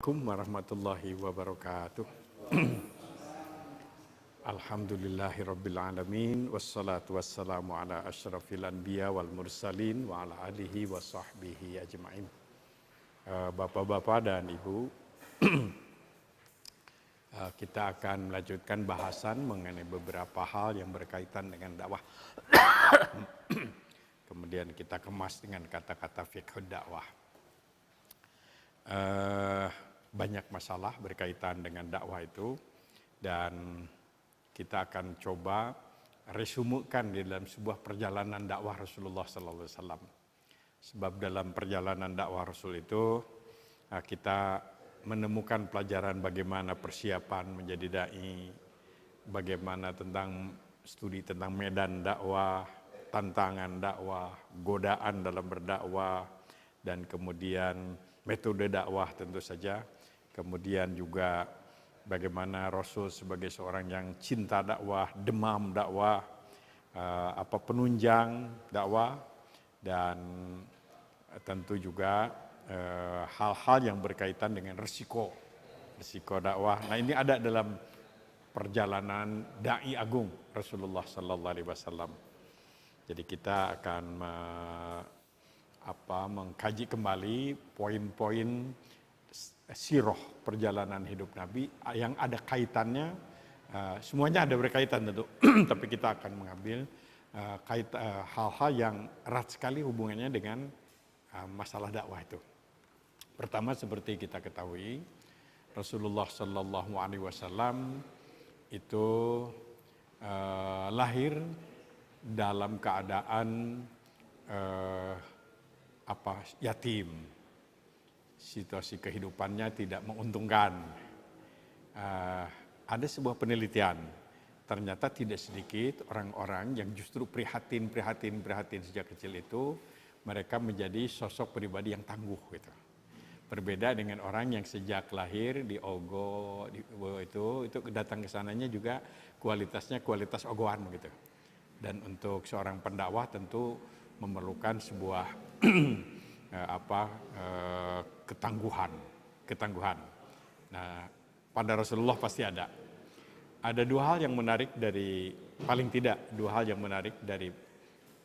Assalamualaikum warahmatullahi wabarakatuh. Alhamdulillahirabbil alamin wassalatu wassalamu ala asyrafil anbiya wal mursalin wa ala alihi wa sahbihi ajmain. Bapak-bapak dan Ibu, kita akan melanjutkan bahasan mengenai beberapa hal yang berkaitan dengan dakwah. Kemudian kita kemas dengan kata-kata fiqh dakwah. Banyak masalah berkaitan dengan dakwah itu, dan kita akan coba resumukan di dalam sebuah perjalanan dakwah Rasulullah SAW. Sebab dalam perjalanan dakwah Rasul itu kita menemukan pelajaran bagaimana persiapan menjadi dai, bagaimana tentang studi tentang medan dakwah, tantangan dakwah, godaan dalam berdakwah, dan kemudian metode dakwah tentu saja. Kemudian juga bagaimana Rasul sebagai seorang yang cinta dakwah, demam dakwah, penunjang dakwah, dan tentu juga hal-hal yang berkaitan dengan risiko dakwah. Nah, ini ada dalam perjalanan dai agung Rasulullah Sallallahu Alaihi Wasallam. Jadi kita akan mengkaji kembali poin-poin siroh perjalanan hidup Nabi yang ada kaitannya, semuanya ada berkaitan tentu, tapi kita akan mengambil hal-hal yang erat sekali hubungannya dengan masalah dakwah itu. Pertama, seperti kita ketahui, Rasulullah Sallallahu Alaihi Wasallam itu lahir dalam keadaan yatim. Situasi kehidupannya tidak menguntungkan. Ada sebuah penelitian, ternyata tidak sedikit orang-orang yang justru prihatin sejak kecil itu, mereka menjadi sosok pribadi yang tangguh gitu. Berbeda dengan orang yang sejak lahir diogoh, itu datang ke sananya juga kualitasnya kualitas ogohan gitu. Dan untuk seorang pendakwah tentu memerlukan sebuah ketangguhan. Nah, pada Rasulullah pasti ada. Ada dua hal yang menarik dari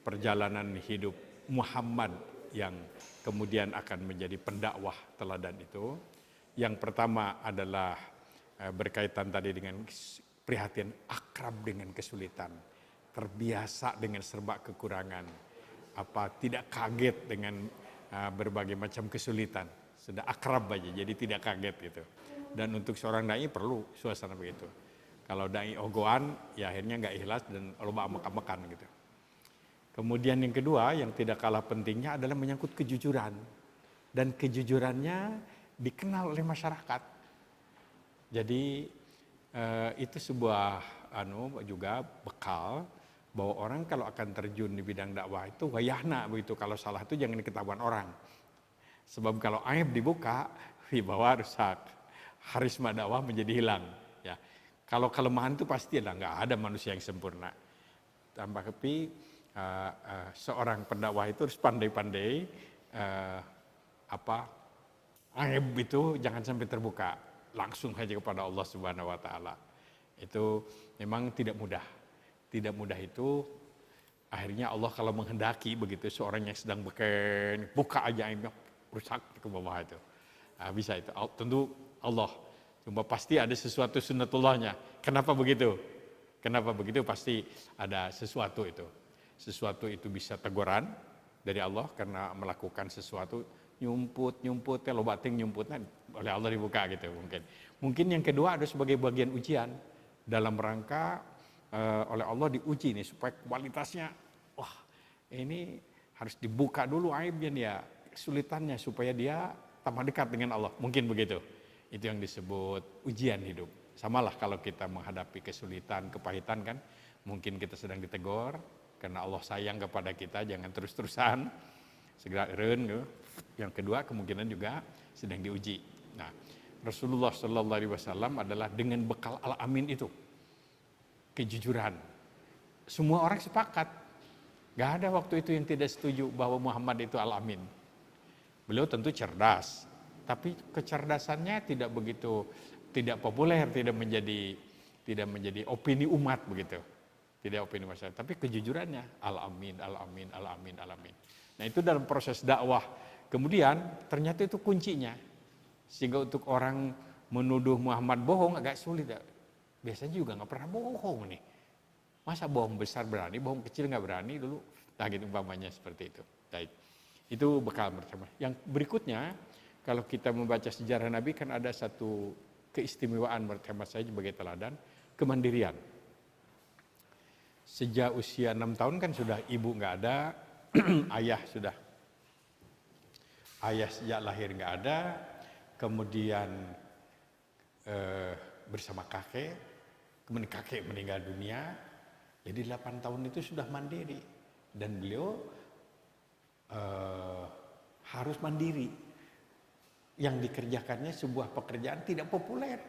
perjalanan hidup Muhammad yang kemudian akan menjadi pendakwah teladan itu. Yang pertama adalah berkaitan tadi dengan prihatin, akrab dengan kesulitan, terbiasa dengan serba kekurangan, tidak kaget dengan berbagai macam kesulitan, sudah akrab aja, jadi tidak kaget gitu. Dan untuk seorang dai perlu suasana begitu. Kalau dai ogohan, ya akhirnya nggak ikhlas dan loba amek-amekan gitu. Kemudian yang kedua yang tidak kalah pentingnya adalah menyangkut kejujuran, dan kejujurannya dikenal oleh masyarakat. Jadi itu sebuah juga bekal bahwa orang kalau akan terjun di bidang dakwah itu wayahna begitu, kalau salah itu jangan diketahuan orang. Sebab kalau aib dibuka, wibawa rusak, harisma dakwah menjadi hilang. Ya, kalau kelemahan itu pasti ada, nggak ada manusia yang sempurna. Tambah kepi, seorang pendakwah itu harus pandai-pandai aib itu jangan sampai terbuka, langsung saja kepada Allah Subhanahu Wa Taala. Itu memang tidak mudah. Tidak mudah itu, akhirnya Allah kalau menghendaki begitu, seorang yang sedang beken, buka aja aibnya, rusak ke bawah itu. Bisa itu, tentu Allah. Cuma pasti ada sesuatu sunnatullahnya. Kenapa begitu? Kenapa begitu? Pasti ada sesuatu itu. Sesuatu itu bisa teguran dari Allah karena melakukan sesuatu, nyumput, lo bating nyumputnya oleh Allah dibuka gitu mungkin. Mungkin yang kedua ada sebagai bagian ujian dalam rangka oleh Allah diuji nih supaya kualitasnya, ini harus dibuka dulu aibnya dia, kesulitannya supaya dia tambah dekat dengan Allah. Mungkin begitu. Itu yang disebut ujian hidup. Samalah kalau kita menghadapi kesulitan, kepahitan kan, mungkin kita sedang ditegur karena Allah sayang kepada kita, jangan terus-terusan, segera eren. Yang kedua kemungkinan juga sedang diuji. Nah, Rasulullah Sallallahu Alaihi Wasallam adalah dengan bekal al-amin itu, kejujuran. Semua orang sepakat. Gak ada waktu itu yang tidak setuju bahwa Muhammad itu al-amin. Beliau tentu cerdas, tapi kecerdasannya tidak begitu, tidak populer, tidak menjadi opini umat begitu. Tidak opini masyarakat, tapi kejujurannya al-amin, al-amin, al-amin, al-amin. Nah itu dalam proses dakwah. Kemudian ternyata itu kuncinya. Sehingga untuk orang menuduh Muhammad bohong agak sulit. Biasanya juga nggak pernah bohong nih. Masa bohong besar berani, bohong kecil nggak berani dulu. Nah gitu umpamanya seperti itu. Baik. Itu bekal pertama. Yang berikutnya, kalau kita membaca sejarah Nabi kan ada satu keistimewaan menurut hemat saya sebagai teladan, kemandirian. Sejak usia 6 tahun kan sudah ibu nggak ada, ayah sejak lahir nggak ada, kemudian bersama kakek, kemudian kakek meninggal dunia, jadi 8 tahun itu sudah mandiri dan beliau harus mandiri. Yang dikerjakannya sebuah pekerjaan tidak populer.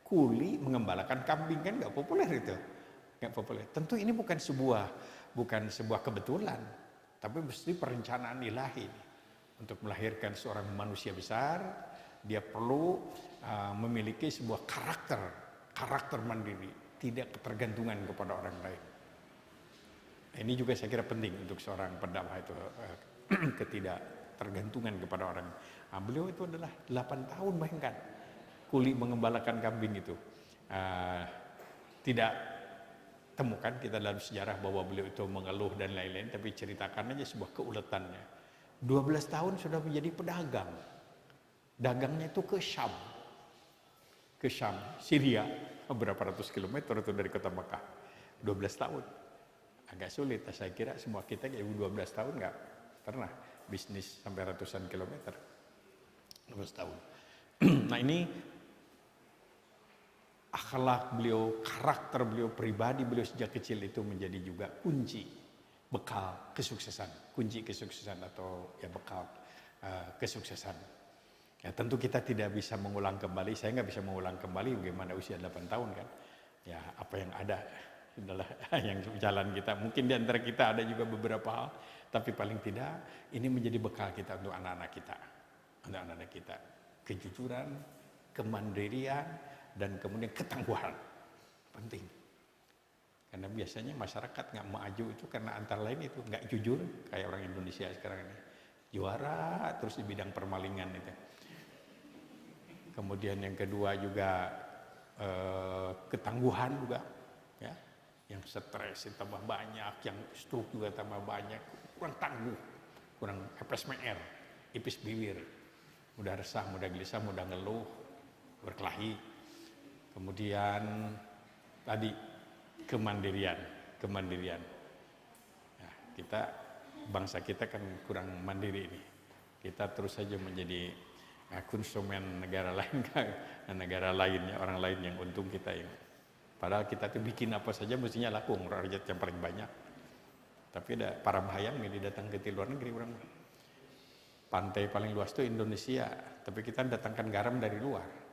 Kuli mengembalakan kambing kan nggak populer itu, nggak populer. Tentu ini bukan sebuah kebetulan, tapi mesti perencanaan ilahi untuk melahirkan seorang manusia besar. Dia perlu memiliki sebuah karakter mandiri, tidak ketergantungan kepada orang lain. Ini juga saya kira penting untuk seorang pendakwah itu, ketidaktergantungan kepada orang. Nah, beliau itu adalah 8 tahun bayangkan. Kuli mengembalakan kambing itu. Tidak temukan kita dalam sejarah bahwa beliau itu mengeluh dan lain-lain, tapi ceritakan aja sebuah keuletannya. 12 tahun sudah menjadi pedagang. Dagangnya itu ke Syam, Syria, berapa ratus kilometer itu dari kota Mekah. 12 tahun. Agak sulit, saya kira semua kita kayak 12 tahun nggak pernah bisnis sampai ratusan kilometer. 12 tahun. Nah ini akhlak beliau, karakter beliau, pribadi beliau sejak kecil itu menjadi juga kunci bekal kesuksesan, kunci kesuksesan atau ya bekal kesuksesan. Ya tentu kita tidak bisa mengulang kembali, saya nggak bisa mengulang kembali bagaimana usia 8 tahun kan. Ya apa yang ada adalah yang jalan kita. Mungkin di antara kita ada juga beberapa hal, tapi paling tidak ini menjadi bekal kita untuk anak-anak kita. Anak-anak kita, kejujuran, kemandirian, dan kemudian ketangguhan penting, karena biasanya masyarakat nggak maju itu karena antara lain itu nggak jujur, kayak orang Indonesia sekarang ini juara terus di bidang permalingan itu. Kemudian yang kedua juga ketangguhan juga, ya, yang stres tambah banyak, yang stroke juga tambah banyak, kurang tangguh, kurang epes-mer, ipis bibir, mudah resah, mudah gelisah, mudah ngeluh, berkelahi. Kemudian tadi kemandirian. Nah, bangsa kita kan kurang mandiri ini. Kita terus saja menjadi konsumen negara lain, negara lainnya, orang lain yang untung kita ini. Padahal kita tuh bikin apa saja mestinya laku, rakyat yang paling banyak. Tapi ada para bayang ini datang ke luar negeri orang. Pantai paling luas itu Indonesia, tapi kita datangkan garam dari luar.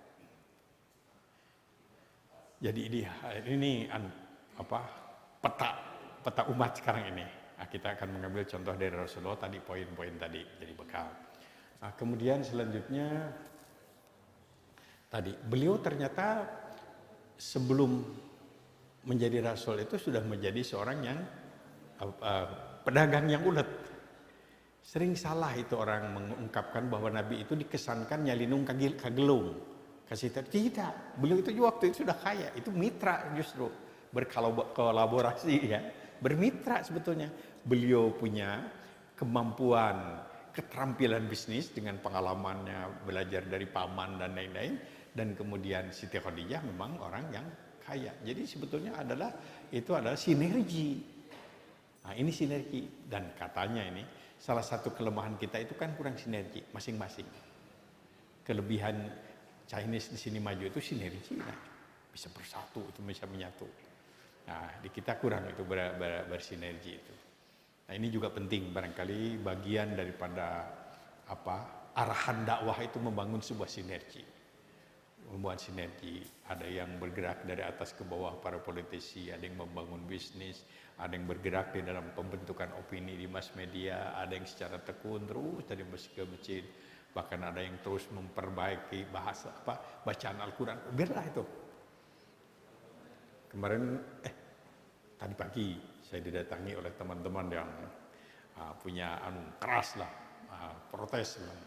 Jadi ini peta umat sekarang ini. Nah, kita akan mengambil contoh dari Rasulullah tadi, poin-poin tadi jadi bekal. Nah, kemudian selanjutnya tadi beliau ternyata sebelum menjadi Rasul itu sudah menjadi seorang yang pedagang yang ulet. Sering salah itu orang mengungkapkan bahwa Nabi itu dikesankan nyalinung kagelung. Kasih tahu tidak, beliau itu waktu itu sudah kaya, itu mitra justru berkolaborasi ya, bermitra sebetulnya. Beliau punya kemampuan, keterampilan bisnis dengan pengalamannya belajar dari paman dan lain-lain, dan kemudian Siti Khadijah memang orang yang kaya. Jadi sebetulnya itu adalah sinergi. Nah ini sinergi, dan katanya ini salah satu kelemahan kita itu kan kurang sinergi masing-masing. Kelebihan Chinese di sini maju itu sinergi, bisa bersatu, itu bisa menyatu. Nah, di kita kurang itu bersinergi itu. Nah, ini juga penting barangkali bagian daripada arahan dakwah itu membangun sebuah sinergi. Membuat sinergi, ada yang bergerak dari atas ke bawah para politisi, ada yang membangun bisnis, ada yang bergerak di dalam pembentukan opini di mass media, ada yang secara tekun terus dari masjid ke masjid, bahkan ada yang terus memperbaiki bahasa bacaan Al-Quran. Biarlah itu. Kemarin tadi pagi saya didatangi oleh teman-teman yang punya keras lah, protes lah.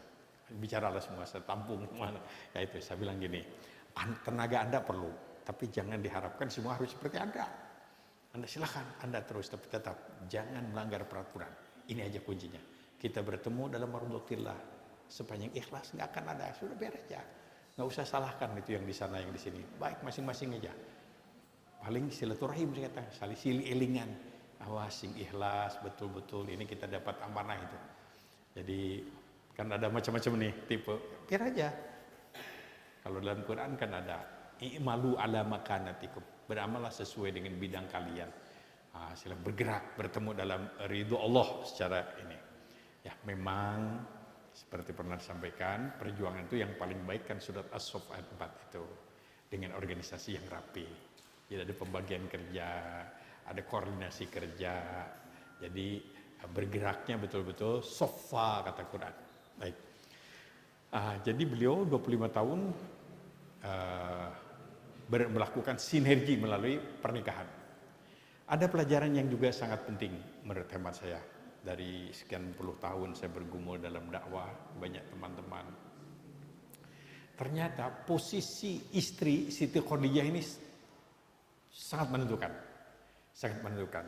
Bicaralah semua, saya tampung mana. Ya itu, saya bilang gini, tenaga Anda perlu, tapi jangan diharapkan semua harus seperti Anda. Anda silakan, Anda terus, tapi tetap jangan melanggar peraturan. Ini aja kuncinya. Kita bertemu dalam marudhatillah, sepanjang ikhlas nggak akan ada, sudah beres aja. Nggak usah salahkan itu yang di sana yang di sini. Baik masing-masing aja. Paling silaturahim saya kata, saling silih elingan. Awas sing ikhlas betul-betul ini kita dapat amanah itu. Jadi kan ada macam-macam nih tipe. Biar aja. Kalau dalam Quran kan ada i'malu ala makanatikum. Beramallah sesuai dengan bidang kalian. Sila bergerak bertemu dalam ridho Allah secara ini. Ya memang seperti pernah disampaikan, perjuangan itu yang paling baik kan surat As-Saff ayat 4 itu. Dengan organisasi yang rapi. Jadi ada pembagian kerja, ada koordinasi kerja. Jadi bergeraknya betul-betul sofa kata Quran. Baik. Jadi beliau 25 tahun melakukan sinergi melalui pernikahan. Ada pelajaran yang juga sangat penting menurut hemat saya. Dari sekian puluh tahun saya bergumul dalam dakwah, banyak teman-teman. Ternyata posisi istri Siti Khadijah ini sangat menentukan. Sangat menentukan.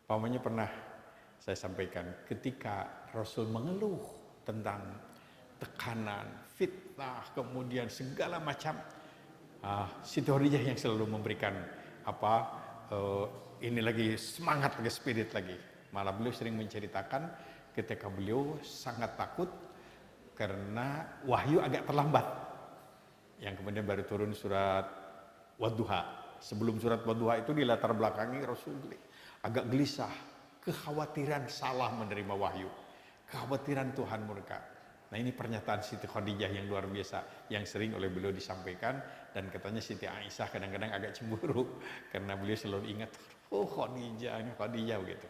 Pamannya pernah saya sampaikan ketika Rasul mengeluh tentang tekanan, fitnah, kemudian segala macam, Siti Khadijah yang selalu memberikan ini lagi semangat lagi, spirit lagi. Malah beliau sering menceritakan ketika beliau sangat takut karena wahyu agak terlambat. Yang kemudian baru turun surat Wadduha. Sebelum surat Wadduha itu di latar belakangi Rasul agak gelisah, kekhawatiran salah menerima wahyu, kekhawatiran Tuhan murka. Nah ini pernyataan Siti Khadijah yang luar biasa yang sering oleh beliau disampaikan, dan katanya Siti Aisyah kadang-kadang agak cemburu karena beliau selalu ingat, oh Khadijah begitu.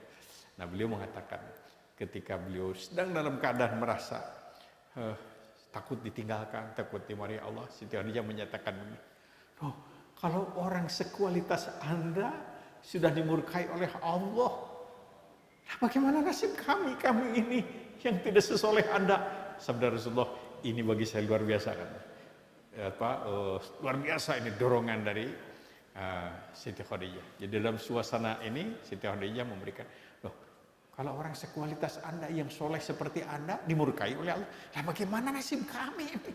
Nah beliau mengatakan ketika beliau sedang dalam keadaan merasa takut ditinggalkan, takut dimarahi Allah, Siti Khadijah menyatakan, oh kalau orang sekualitas Anda sudah dimurkai oleh Allah, bagaimana nasib kami ini yang tidak sesoleh Anda? Sabda Rasulullah, ini bagi saya luar biasa kan. Luar biasa ini dorongan dari Siti Khadijah. Jadi dalam suasana ini Siti Khadijah memberikan, kalau orang sekualitas Anda yang soleh seperti Anda dimurkai oleh Allah, bagaimana nasib kami ini?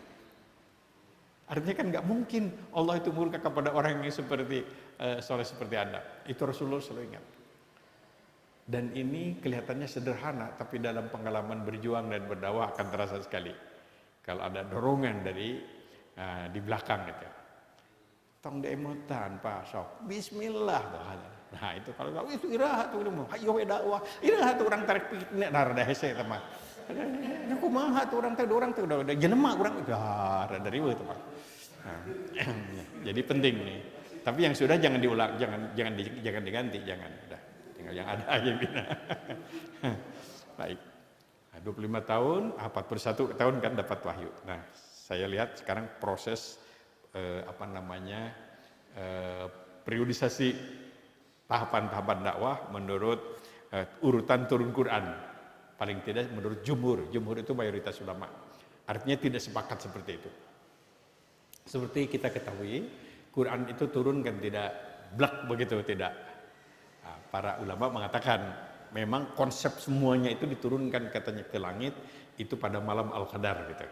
Artinya kan nggak mungkin Allah itu murka kepada orang yang seperti soleh seperti Anda. Itu Rasulullah selalu ingat. Dan ini kelihatannya sederhana, tapi dalam pengalaman berjuang dan berdakwah akan terasa sekali. Kalau ada dorongan dari di belakang gitu. Tong demotan Pak Sok. Bismillah. Nah itu kalau itu iraha tuh ayo dakwah. Iraha tuh orang tarik piknik rada hese teman. Aku mah tuh orang tuh udah jenema orang udah dari itu Pak. Nah, jadi penting nih. Tapi yang sudah jangan diulang, jangan diganti, jangan. Udah, tinggal yang ada aja bina. Baik. Nah, 25 tahun, 41 tahun kan dapat wahyu. Nah, saya lihat sekarang proses periodisasi tahapan-tahapan dakwah menurut urutan turun Quran. Paling tidak menurut jumhur itu mayoritas ulama. Artinya tidak sepakat seperti itu. Seperti kita ketahui, Quran itu turun kan tidak blak begitu, tidak. Nah, para ulama mengatakan memang konsep semuanya itu diturunkan katanya ke langit itu pada malam Al-Qadar gitu.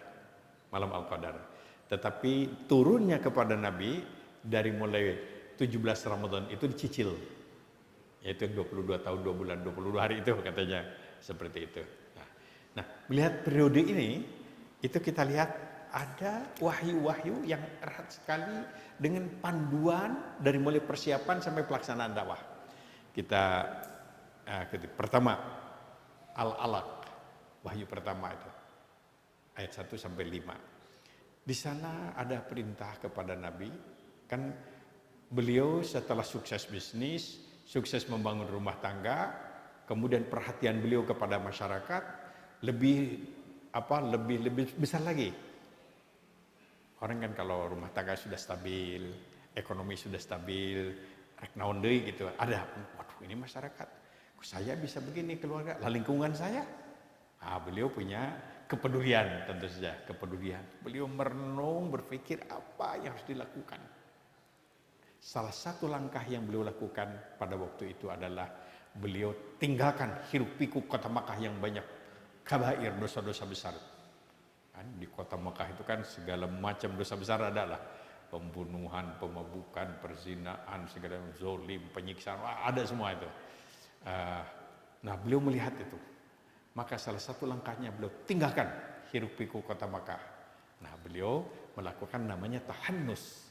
Malam Al-Qadar. Tetapi turunnya kepada Nabi dari mulai 17 Ramadan itu dicicil. Yaitu 22 tahun 2 bulan 22 hari itu katanya seperti itu. Nah, melihat periode ini itu kita lihat ada wahyu-wahyu yang erat sekali dengan panduan dari mulai persiapan sampai pelaksanaan dakwah. Kita pertama Al-Alaq, wahyu pertama itu ayat 1 sampai 5. Di sana ada perintah kepada Nabi, kan beliau setelah sukses bisnis, sukses membangun rumah tangga, kemudian perhatian beliau kepada masyarakat lebih lebih besar lagi. Orang kan kalau rumah tangga sudah stabil, ekonomi sudah stabil, rek naon deui gitu. Ada, waduh ini masyarakat, saya bisa begini keluarga, lah lingkungan saya. Beliau punya kepedulian, tentu saja kepedulian. Beliau merenung, berpikir apa yang harus dilakukan. Salah satu langkah yang beliau lakukan pada waktu itu adalah beliau tinggalkan hiruk pikuk kota Makkah yang banyak kabair, dosa-dosa besar. Kan di kota Makkah itu kan segala macam dosa besar adalah pembunuhan, pemabukan, perzinaan, segala zolim, penyiksaan, ada semua itu. Nah beliau melihat itu, maka salah satu langkahnya beliau tinggalkan hiruk pikuk kota Makkah. Nah beliau melakukan namanya tahannus.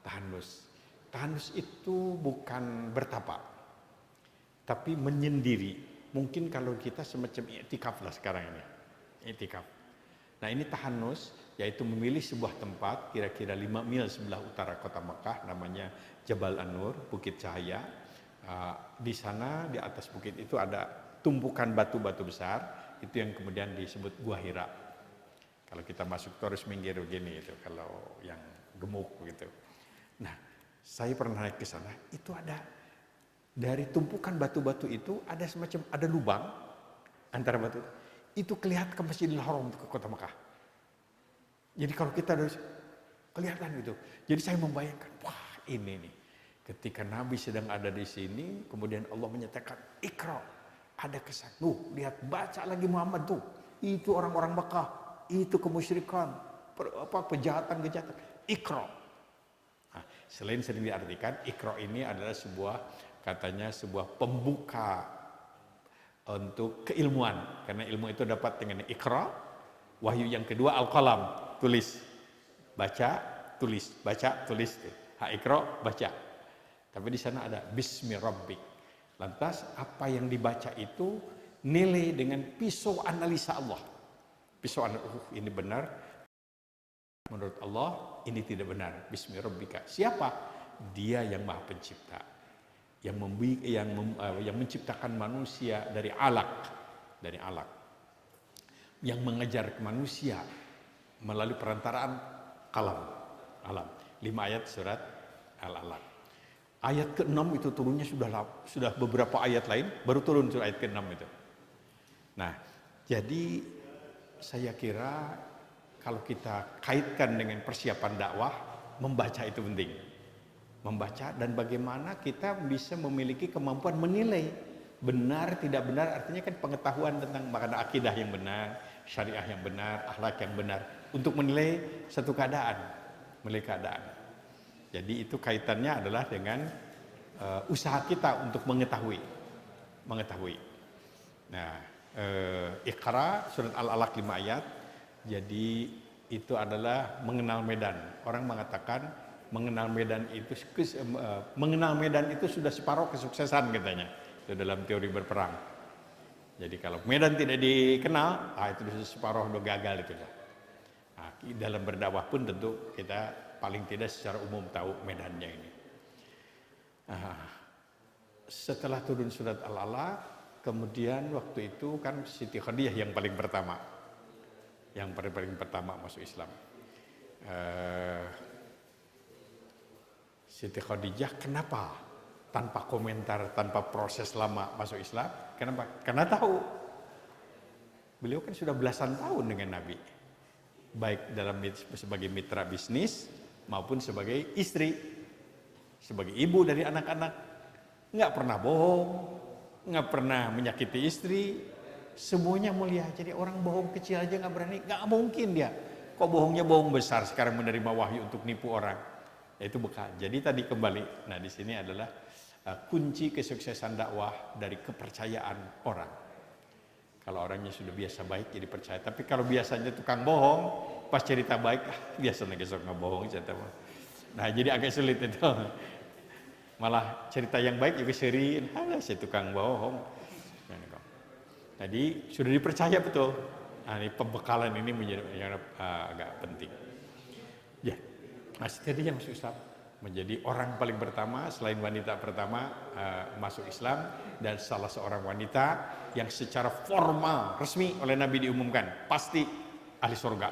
Tahannus itu bukan bertapa, tapi menyendiri. Mungkin kalau kita semacam i'tikaf lah sekarang ini, i'tikaf. Nah ini tahannus, yaitu memilih sebuah tempat kira-kira 5 mil sebelah utara kota Makkah, namanya Jabal An-Nur, Bukit Cahaya. Di sana di atas bukit itu ada tumpukan batu-batu besar, itu yang kemudian disebut Gua Hira. Kalau kita masuk terus minggir begini itu, kalau yang gemuk gitu. Nah saya pernah naik ke sana, itu ada dari tumpukan batu-batu itu ada semacam ada lubang antara batu. Itu kelihatan ke Masjidil Haram, ke kota Makkah. Jadi kalau kita dari kelihatan gitu. Jadi saya membayangkan, wah ini nih. Ketika Nabi sedang ada di sini, kemudian Allah menyatakan, Iqra, ada kesan. Lihat, baca lagi Muhammad tuh. Itu orang-orang Makkah, itu kemusyrikan, kejahatan. Iqra. Nah, selain sering diartikan, Iqra ini adalah katanya sebuah pembuka untuk keilmuan, karena ilmu itu dapat dengan Iqra. Wahyu yang kedua Al-Qalam, tulis, baca, tulis, baca, tulis. Iqra, baca. Tapi di sana ada Bismi Rabbik. Lantas apa yang dibaca itu nilai dengan pisau analisa Allah. Pisau analisa, ini benar. Menurut Allah ini tidak benar. Bismi Rabbika. Siapa? Dia yang Maha Pencipta. Yang menciptakan manusia dari alaq, yang mengejar manusia melalui perantaraan alam. 5 ayat surat Al-Alaq. Ayat ke-6 itu turunnya sudah beberapa ayat lain baru turun ayat ke-6 itu. Nah, jadi saya kira kalau kita kaitkan dengan persiapan dakwah, membaca itu penting. Membaca dan bagaimana kita bisa memiliki kemampuan menilai benar tidak benar, artinya kan pengetahuan tentang makna akidah yang benar, syariah yang benar, akhlak yang benar untuk menilai satu keadaan, Jadi itu kaitannya adalah dengan usaha kita untuk mengetahui. Nah, Iqra surat Al-Alaq 5 ayat. Jadi itu adalah mengenal medan. Orang mengatakan mengenal medan itu sudah separuh kesuksesan katanya. Itu dalam teori berperang. Jadi kalau medan tidak dikenal, itu sudah separuh udah gagal itu. Nah, dalam berdakwah pun tentu kita paling tidak secara umum tahu medannya ini. Setelah turun surat Al-Alaq, kemudian waktu itu kan Siti Khadijah yang paling pertama masuk Islam. Siti Khadijah kenapa tanpa komentar, tanpa proses lama masuk Islam? Kenapa? Karena tahu beliau kan sudah belasan tahun dengan Nabi, baik dalam sebagai mitra bisnis maupun sebagai istri, sebagai ibu dari anak-anak. Nggak pernah bohong, nggak pernah menyakiti istri, semuanya mulia. Jadi orang bohong kecil aja nggak berani, nggak mungkin dia. Kok bohongnya bohong besar sekarang menerima wahyu untuk nipu orang. Itu bekal. Jadi tadi kembali. Nah di sini adalah kunci kesuksesan dakwah dari kepercayaan orang. Kalau orangnya sudah biasa baik jadi percaya. Tapi kalau biasanya tukang bohong, pas cerita baik, biasanya besok nggak bohong. Nah jadi agak sulit itu. Malah cerita yang baik juga seri, si tukang bohong. Jadi sudah dipercaya betul. Nah ini pembekalan ini menjadi agak penting. Ya. Masih tadi yang masuk Islam. menjadi orang paling pertama selain wanita pertama masuk Islam, dan salah seorang wanita yang secara formal resmi oleh Nabi diumumkan pasti ahli surga.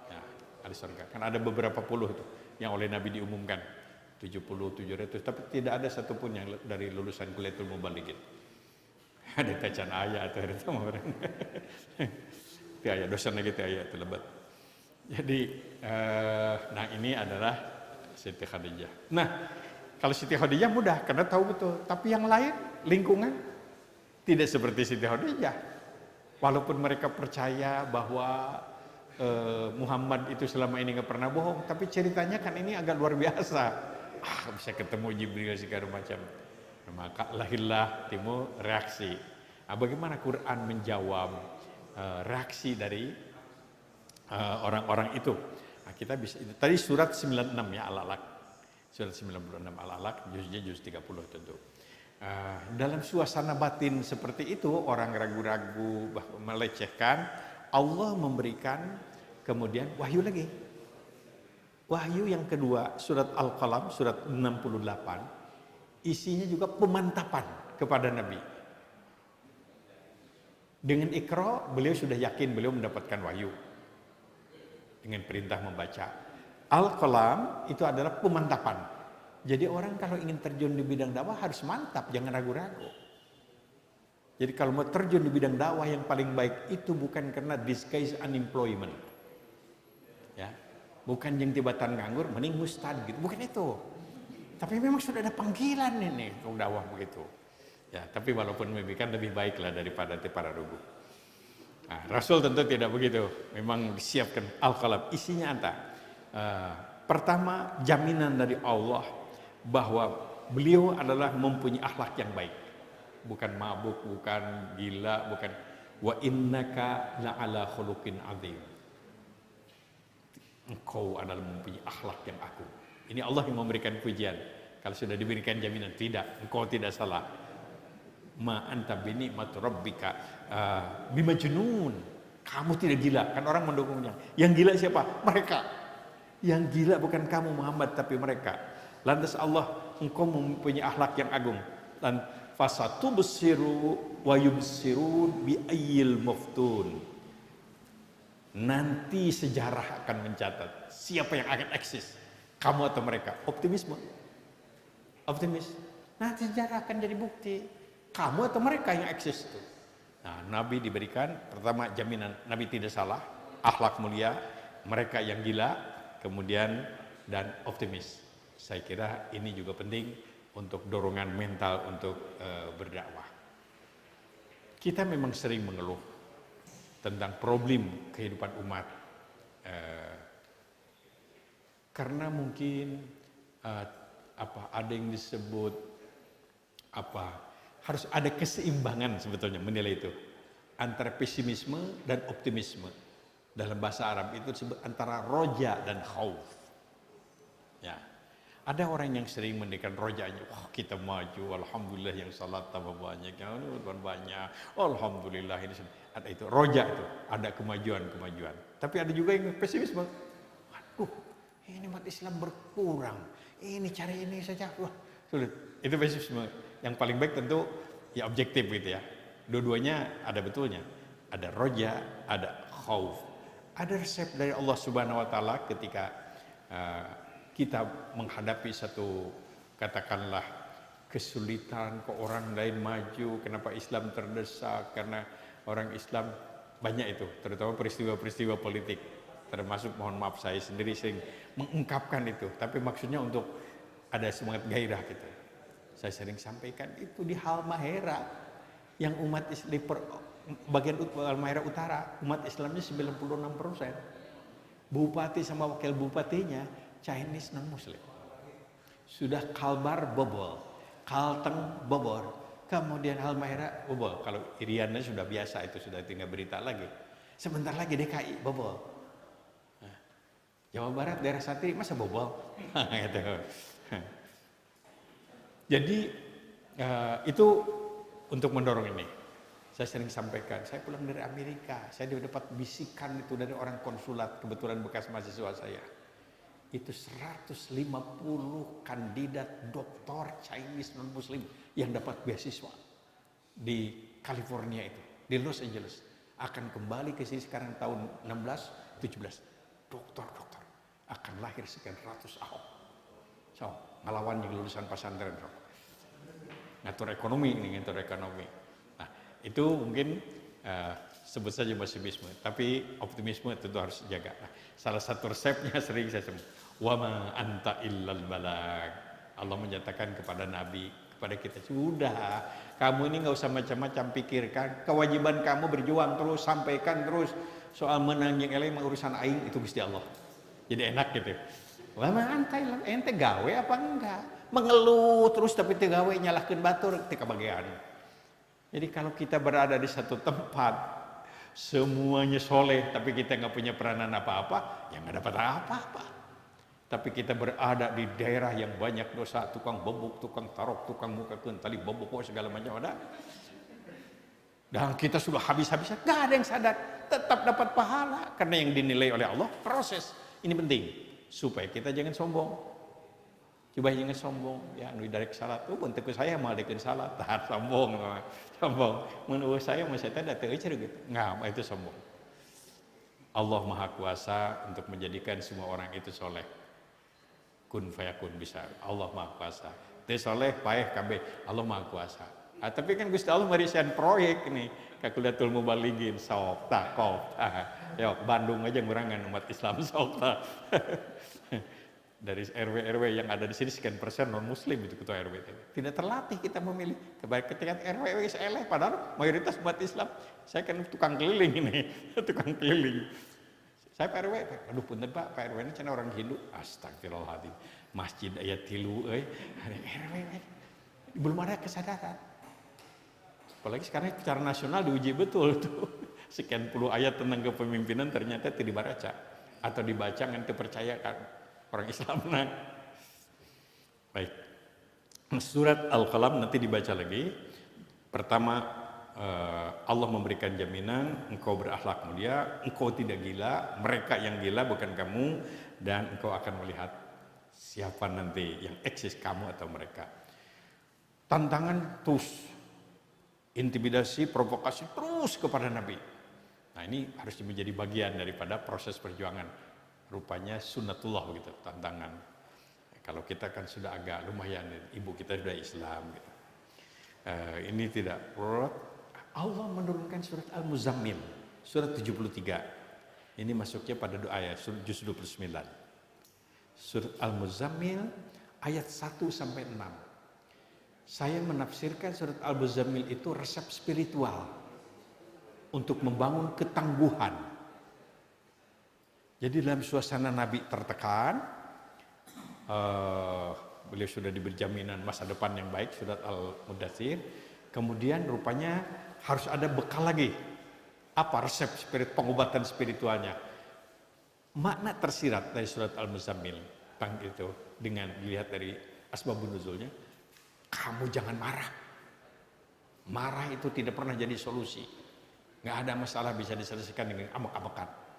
Ya, ahli surga. Kan ada beberapa puluh tuh yang oleh Nabi diumumkan 70, 700, tapi tidak ada satupun yang dari lulusan Kuliatul Mubalighin. Ada bacaan ayat atau ada sama orang. Itu ayat dosen gitu ayat lebat. Jadi nah ini adalah Siti Khadijah. Nah, kalau Siti Khadijah mudah karena tahu betul, tapi yang lain lingkungan tidak seperti Siti Khadijah. Walaupun mereka percaya bahwa Muhammad itu selama ini nggak pernah bohong, tapi ceritanya kan ini agak luar biasa. Bisa ketemu Jibril segala macam. Maka lahirlah timbul reaksi. Bagaimana Quran menjawab reaksi dari orang-orang itu? Nah, kita bisa tadi surat 96 ya Al-Alaq. Surat 96 Al-Alaq juznya juz 30 tentu. Dalam suasana batin seperti itu, orang ragu-ragu melecehkan, Allah memberikan kemudian wahyu lagi. Wahyu yang kedua, surat Al-Qalam, surat 68, isinya juga pemantapan kepada Nabi. Dengan Iqra, beliau sudah yakin beliau mendapatkan wahyu. Dengan perintah membaca. Al-Qalam itu adalah pemantapan. Jadi orang kalau ingin terjun di bidang dakwah harus mantap, jangan ragu-ragu. Jadi kalau mau terjun di bidang dakwah yang paling baik itu bukan karena disguise unemployment. Ya. Bukan yang tibatan nganggur, mending ustad gitu. Bukan itu. Tapi memang sudah ada panggilan ini untuk dakwah begitu. Ya, tapi walaupun demikian lebih baiklah daripada para rugu. Nah, Rasul tentu tidak begitu. Memang disiapkan Al-Qalam. Isinya apa? Pertama, jaminan dari Allah bahwa beliau adalah mempunyai akhlak yang baik. Bukan mabuk, bukan gila, bukan. Wa innaka la'ala khuluqin azim. Engkau adalah mempunyai akhlak yang agung. Ini Allah yang memberikan pujian. Kalau sudah diberikan jaminan, tidak, engkau tidak salah. Ma anta binikmat rabbika bimajnun. Kamu tidak gila, kan orang mendukungnya. Yang gila siapa? Mereka. Yang gila bukan kamu Muhammad, tapi mereka. Lantas Allah, engkau mempunyai akhlak yang agung. Dan fasatubsiru wa yubsirun bi ayyil muftun. Nanti sejarah akan mencatat siapa yang akan eksis, kamu atau mereka. Optimisme. Nanti sejarah akan jadi bukti kamu atau mereka yang eksis itu. Nah, Nabi diberikan pertama jaminan Nabi tidak salah, akhlak mulia, mereka yang gila, kemudian dan optimis. Saya kira ini juga penting untuk dorongan mental untuk berdakwah. Kita memang sering mengeluh tentang problem kehidupan umat karena mungkin ada yang disebut harus ada keseimbangan sebetulnya menilai itu antara pesimisme dan optimisme. Dalam bahasa Arab itu disebut antara roja dan khauf. Ya. Ada orang yang sering mendekat rojanya, wah kita maju, alhamdulillah yang salat tambah banyak, yang banyak, alhamdulillah ini. Ada itu roja itu, ada kemajuan. Tapi ada juga yang pesimisme. Waduh, ini umat Islam berkurang. Ini cari ini saja, wah sulit. Itu pesimisme. Yang paling baik tentu ya objektif gitu ya. Dua-duanya ada betulnya. Ada roja, ada khauf. Ada resep dari Allah Subhanahu wa taala ketika kita menghadapi satu katakanlah kesulitan, kok orang lain maju, kenapa Islam terdesak, karena orang Islam banyak itu, terutama peristiwa-peristiwa politik, termasuk mohon maaf saya sendiri sering mengungkapkan itu, tapi maksudnya untuk ada semangat gairah gitu. Saya sering sampaikan itu di Halmahera yang umat Islam bagian Halmahera Utara, umat Islamnya 96%. Bupati sama wakil bupatinya Chinese non-Muslim. Sudah Kalbar bobol, Kalteng bobor, kemudian Halmahera bobol. Kalau Iriannya sudah biasa, itu sudah tinggal berita lagi. Sebentar lagi DKI bobol. Nah, Jawa Barat daerah Satri masa bobol? Gitu. Jadi itu untuk mendorong ini. Saya sering sampaikan, saya pulang dari Amerika, saya dapat bisikan itu dari orang konsulat, kebetulan bekas mahasiswa saya. itu 150 kandidat doktor Chinese non-Muslim yang dapat beasiswa di California itu, di Los Angeles. Akan kembali ke sini sekarang tahun 16, 17. Dokter-dokter akan lahir sekian ratus ahok. So, ngelawan yang lulusan pesantren. So. Ngatur ekonomi ini, ngatur ekonomi. Nah, itu mungkin sebut saja pesimisme, tapi optimisme tentu harus dijaga. Nah, salah satu resepnya sering saya sebut, wama anta illal balag. Allah menyatakan kepada Nabi, kepada kita, sudah, kamu ini nggak usah macam-macam pikirkan, kewajiban kamu berjuang terus, sampaikan terus, soal menang yang lain urusan aing itu Gusti Allah. Jadi enak gitu. Wama anta illal, ente gawe apa enggak? Mengeluh terus tapi teu gawe, nyalahkeun batur teu kabagian. Jadi kalau kita berada di satu tempat, semuanya soleh, tapi kita nggak punya peranan apa-apa, ya nggak dapat apa-apa. Tapi kita berada di daerah yang banyak dosa, tukang bobok, tukang tarok, tukang muka tali bobok, segala macam ada. Dan kita sudah habis-habisan, nggak ada yang sadar, tetap dapat pahala. Karena yang dinilai oleh Allah, proses. Ini penting, supaya kita jangan sombong. Coba jangan sombong, ya nu dari salat, bentuk saya mau dekeun salat, tahan sombong, menurut saya masih teh dateu euy gitu. Nggak, itu sombong. Allah Maha Kuasa untuk menjadikan semua orang itu soleh. Kun fayakun bisa. Allah Maha Kuasa. Teu soleh paeh kabeh, Allah Maha Kuasa. Tapi kan Gusti Allah marisian proyek ini, Kakulatul Mubalighin sok takop. Yo Bandung aja ngurangan umat Islam sok ta. Dari RW yang ada di sini sekian persen non muslim itu ketua RW. Tidak terlatih kita memilih. Ketika RW eleh padahal mayoritas umat Islam. Saya kan tukang keliling ini, tukang keliling. Saya Pak RW, aduh punten Pak RW ini cenah orang Hindu. Astagfirullahaladzim. Masjid aya 3 euy. RW belum ada kesadaran. Apalagi sekarang secara nasional diuji betul tuh. Sekian puluh ayat tentang kepemimpinan ternyata tidak dibaca atau dibaca ngan dipercayakan. Orang Islam nah. Baik. Surat Al-Qalam nanti dibaca lagi. Pertama, Allah memberikan jaminan engkau berakhlak mulia, engkau tidak gila, mereka yang gila bukan kamu, dan engkau akan melihat siapa nanti yang eksis, kamu atau mereka. Tantangan terus, intimidasi, provokasi terus kepada Nabi. Nah ini harus menjadi bagian daripada proses perjuangan. Rupanya sunnatullah begitu, tantangan. Kalau kita kan sudah agak lumayan, ibu kita sudah Islam gitu. Ini tidak berat. Allah menurunkan surat Al-Muzammil, surat 73. Ini masuknya pada doa ya, juz 29. Surat Al-Muzammil ayat 1 sampai 6. Saya menafsirkan surat Al-Muzammil itu resep spiritual untuk membangun ketangguhan. Jadi dalam suasana Nabi tertekan, beliau sudah diberi jaminan masa depan yang baik, surat Al-Mudaththir. Kemudian rupanya harus ada bekal lagi. Apa resep pengobatan spiritualnya? Makna tersirat dari surat Al-Muzammil itu dengan dilihat dari asbabun nuzulnya. Kamu jangan marah. Marah itu tidak pernah jadi solusi. Nggak ada masalah bisa diselesaikan dengan amak-amakan.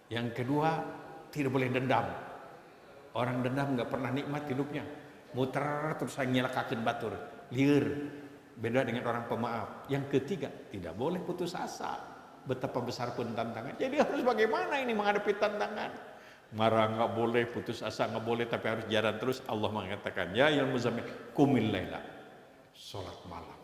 Yang kedua, tidak boleh dendam. Orang dendam nggak pernah nikmat hidupnya. Muter terus nyelakakeun batur, lieur. Beda dengan orang pemaaf. Yang ketiga, tidak boleh putus asa. Betapa besar pun tantangan. Jadi harus bagaimana ini menghadapi tantangan? Marah nggak boleh, putus asa nggak boleh, tapi harus jalan terus. Allah mengatakan, ya ayyuhal muzammil, qumil laila. Salat malam.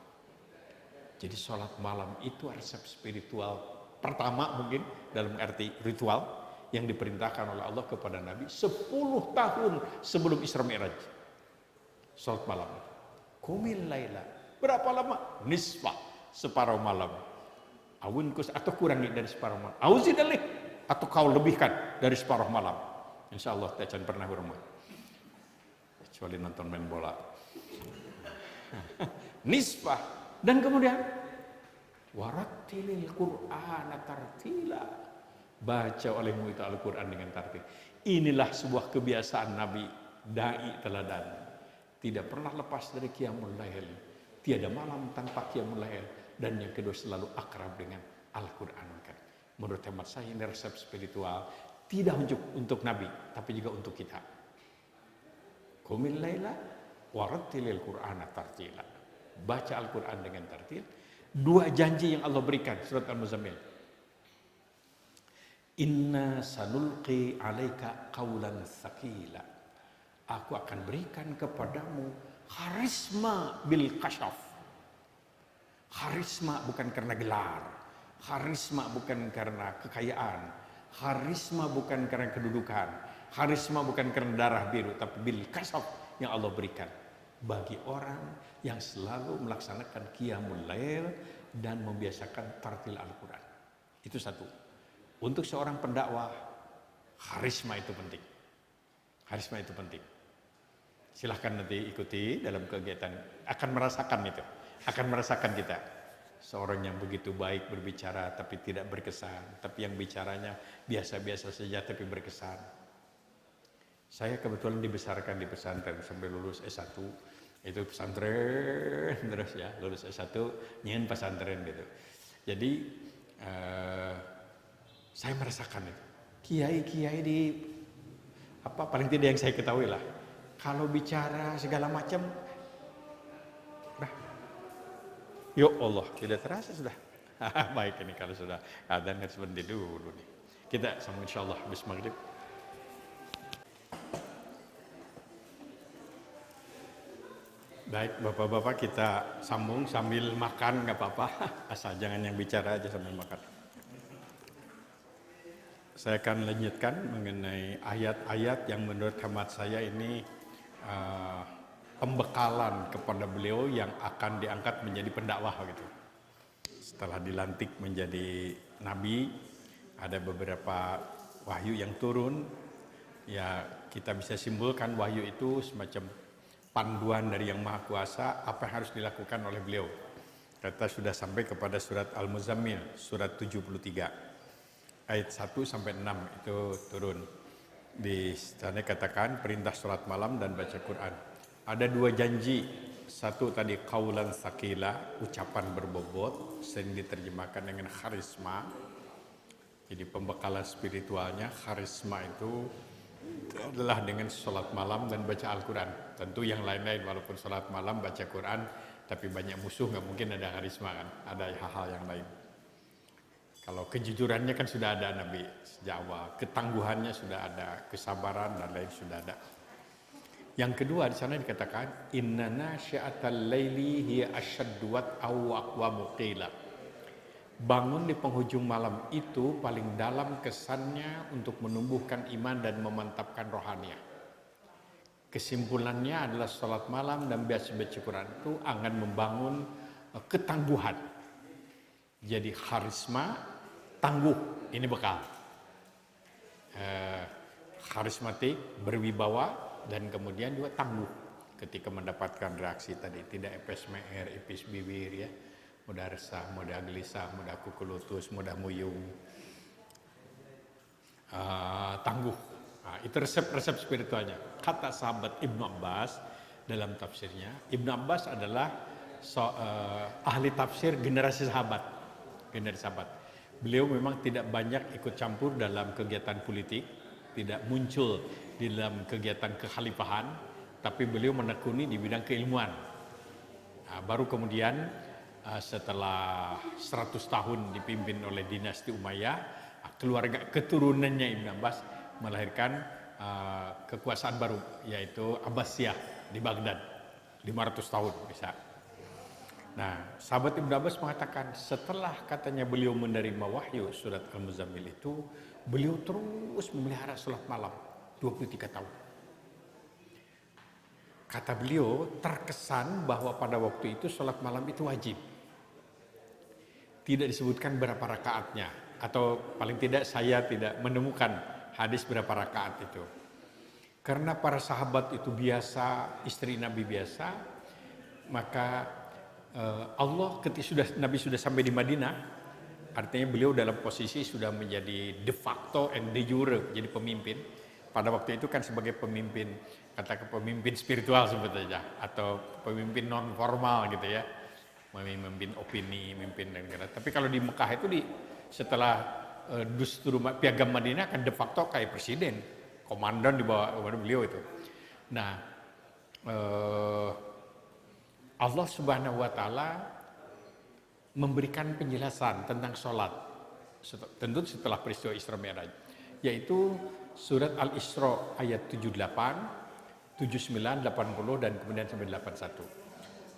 Jadi salat malam itu resep spiritual pertama mungkin dalam arti ritual yang diperintahkan oleh Allah kepada Nabi 10 tahun sebelum Isra Mi'raj. Salat malam. Qumil laila. Berapa lama? Nisfa, separuh malam. Awunkus atau kurangi dari separuh malam. Auzidalih atau kau lebihkan dari separuh malam. Insya Allah kita jangan pernah berumah. Kecuali nonton main bola. Nisfa. Dan kemudian warattilil Qur'ana tartila. Baca olehmu itu Al-Quran dengan tartil. Inilah sebuah kebiasaan Nabi dai teladan. Tidak pernah lepas dari qiyamul lail. Tiada malam tanpa qiyamul lail. Dan yang kedua selalu akrab dengan Al-Quran. Menurut hemat saya ini resep spiritual. Tidak untuk Nabi, tapi juga untuk kita. Qumil laila warattilil Qur'ana tartila. Baca Al-Quran dengan tartil. Dua janji yang Allah berikan, surat Al-Muzammil. Inna sanulqi alaika qawlan tsaqila. Aku akan berikan kepadamu kharisma bil kasyaf. Kharisma bukan karena gelar, kharisma bukan karena kekayaan, kharisma bukan karena kedudukan, kharisma bukan karena darah biru, tapi bil kasyaf yang Allah berikan bagi orang yang selalu melaksanakan qiyamul lail dan membiasakan tartil Al-Quran. Itu satu. Untuk seorang pendakwah, karisma itu penting. Karisma itu penting. Silahkan nanti ikuti dalam kegiatan, akan merasakan itu, akan merasakan kita. Seorang yang begitu baik berbicara tapi tidak berkesan, tapi yang bicaranya biasa-biasa saja tapi berkesan. Saya kebetulan dibesarkan di pesantren sampai lulus S1. Itu pesantren terus ya, lulus S1 nyen pesantren gitu. Jadi saya merasakan itu. Kiai-kiai di paling tidak yang saya ketahui lah. Kalau bicara segala macam, ya Allah, tidak terasa sudah. Baik ini kalau sudah adzan harus berhenti dulu nih. Kita sama insyaallah habis maghrib. Baik bapak-bapak, kita sambung sambil makan nggak apa-apa. Asal jangan yang bicara aja sambil makan. Saya akan lanjutkan mengenai ayat-ayat yang menurut hemat saya ini pembekalan kepada beliau yang akan diangkat menjadi pendakwah gitu. Setelah dilantik menjadi nabi, ada beberapa wahyu yang turun. Ya kita bisa simpulkan wahyu itu semacam panduan dari Yang Maha Kuasa apa yang harus dilakukan oleh beliau. Kita sudah sampai kepada surat Al-Muzammil, surat 73. Ayat 1 sampai 6 itu turun. Di sana katakan perintah sholat malam dan baca Quran. Ada dua janji. Satu tadi qaulan tsaqila, ucapan berbobot, sering diterjemahkan dengan kharisma. Jadi pembekalan spiritualnya, kharisma itu adalah dengan sholat malam dan baca Al-Quran. Tentu yang lain-lain, walaupun sholat malam baca Quran, tapi banyak musuh nggak mungkin ada karisma kan, ada hal-hal yang lain. Kalau kejujurannya kan sudah ada Nabi sejak awal, ketangguhannya sudah ada, kesabaran dan lain sudah ada. Yang kedua di sana dikatakan inna nasyi'atal laili hiya asyaddu aw aqwamu qila. Bangun di penghujung malam itu paling dalam kesannya untuk menumbuhkan iman dan memantapkan rohaniah. Kesimpulannya adalah sholat malam dan baca Quran itu akan membangun ketangguhan. Jadi karisma, tangguh, ini bekal. Karismatik, berwibawa, dan kemudian juga tangguh ketika mendapatkan reaksi tadi. Tidak epes meer, epes bibir ya. Mudah resah, mudah gelisah, mudah kuku lutut, mudah muyung. Tangguh. Nah, itu resep-resep spiritualnya. Kata sahabat Ibnu Abbas dalam tafsirnya, Ibnu Abbas adalah ahli tafsir generasi sahabat. Beliau memang tidak banyak ikut campur dalam kegiatan politik, tidak muncul di dalam kegiatan kekhalifahan, tapi beliau menekuni di bidang keilmuan. Nah, baru kemudian setelah 100 tahun dipimpin oleh dinasti Umayyah, keluarga keturunannya Ibnu Abbas melahirkan kekuasaan baru, yaitu Abbasiyah di Baghdad, 500 tahun bisa. Nah, sahabat Ibnu Abbas mengatakan setelah katanya beliau menerima wahyu surat Al-Muzammil itu, beliau terus memelihara sholat malam 23 tahun. Kata beliau terkesan bahwa pada waktu itu sholat malam itu wajib. Tidak disebutkan berapa rakaatnya, atau paling tidak saya tidak menemukan hadis berapa rakaat itu. Karena para sahabat itu biasa, istri Nabi biasa, maka Allah ketika Nabi sudah sampai di Madinah, artinya beliau dalam posisi sudah menjadi de facto and de jure, jadi pemimpin. Pada waktu itu kan sebagai pemimpin, katakan pemimpin spiritual sebetulnya, atau pemimpin non formal gitu ya, memimpin opini, memimpin negara. Tapi kalau di Mekah itu setelah Dustur Piagam Madinah kan de facto kayak presiden, komandan di bawah beliau itu. Nah, Allah Subhanahu wa taala memberikan penjelasan tentang sholat, tentu setelah peristiwa Isra Mi'raj, yaitu surat Al-Isra ayat 78, 79, 80 dan kemudian sampai 81.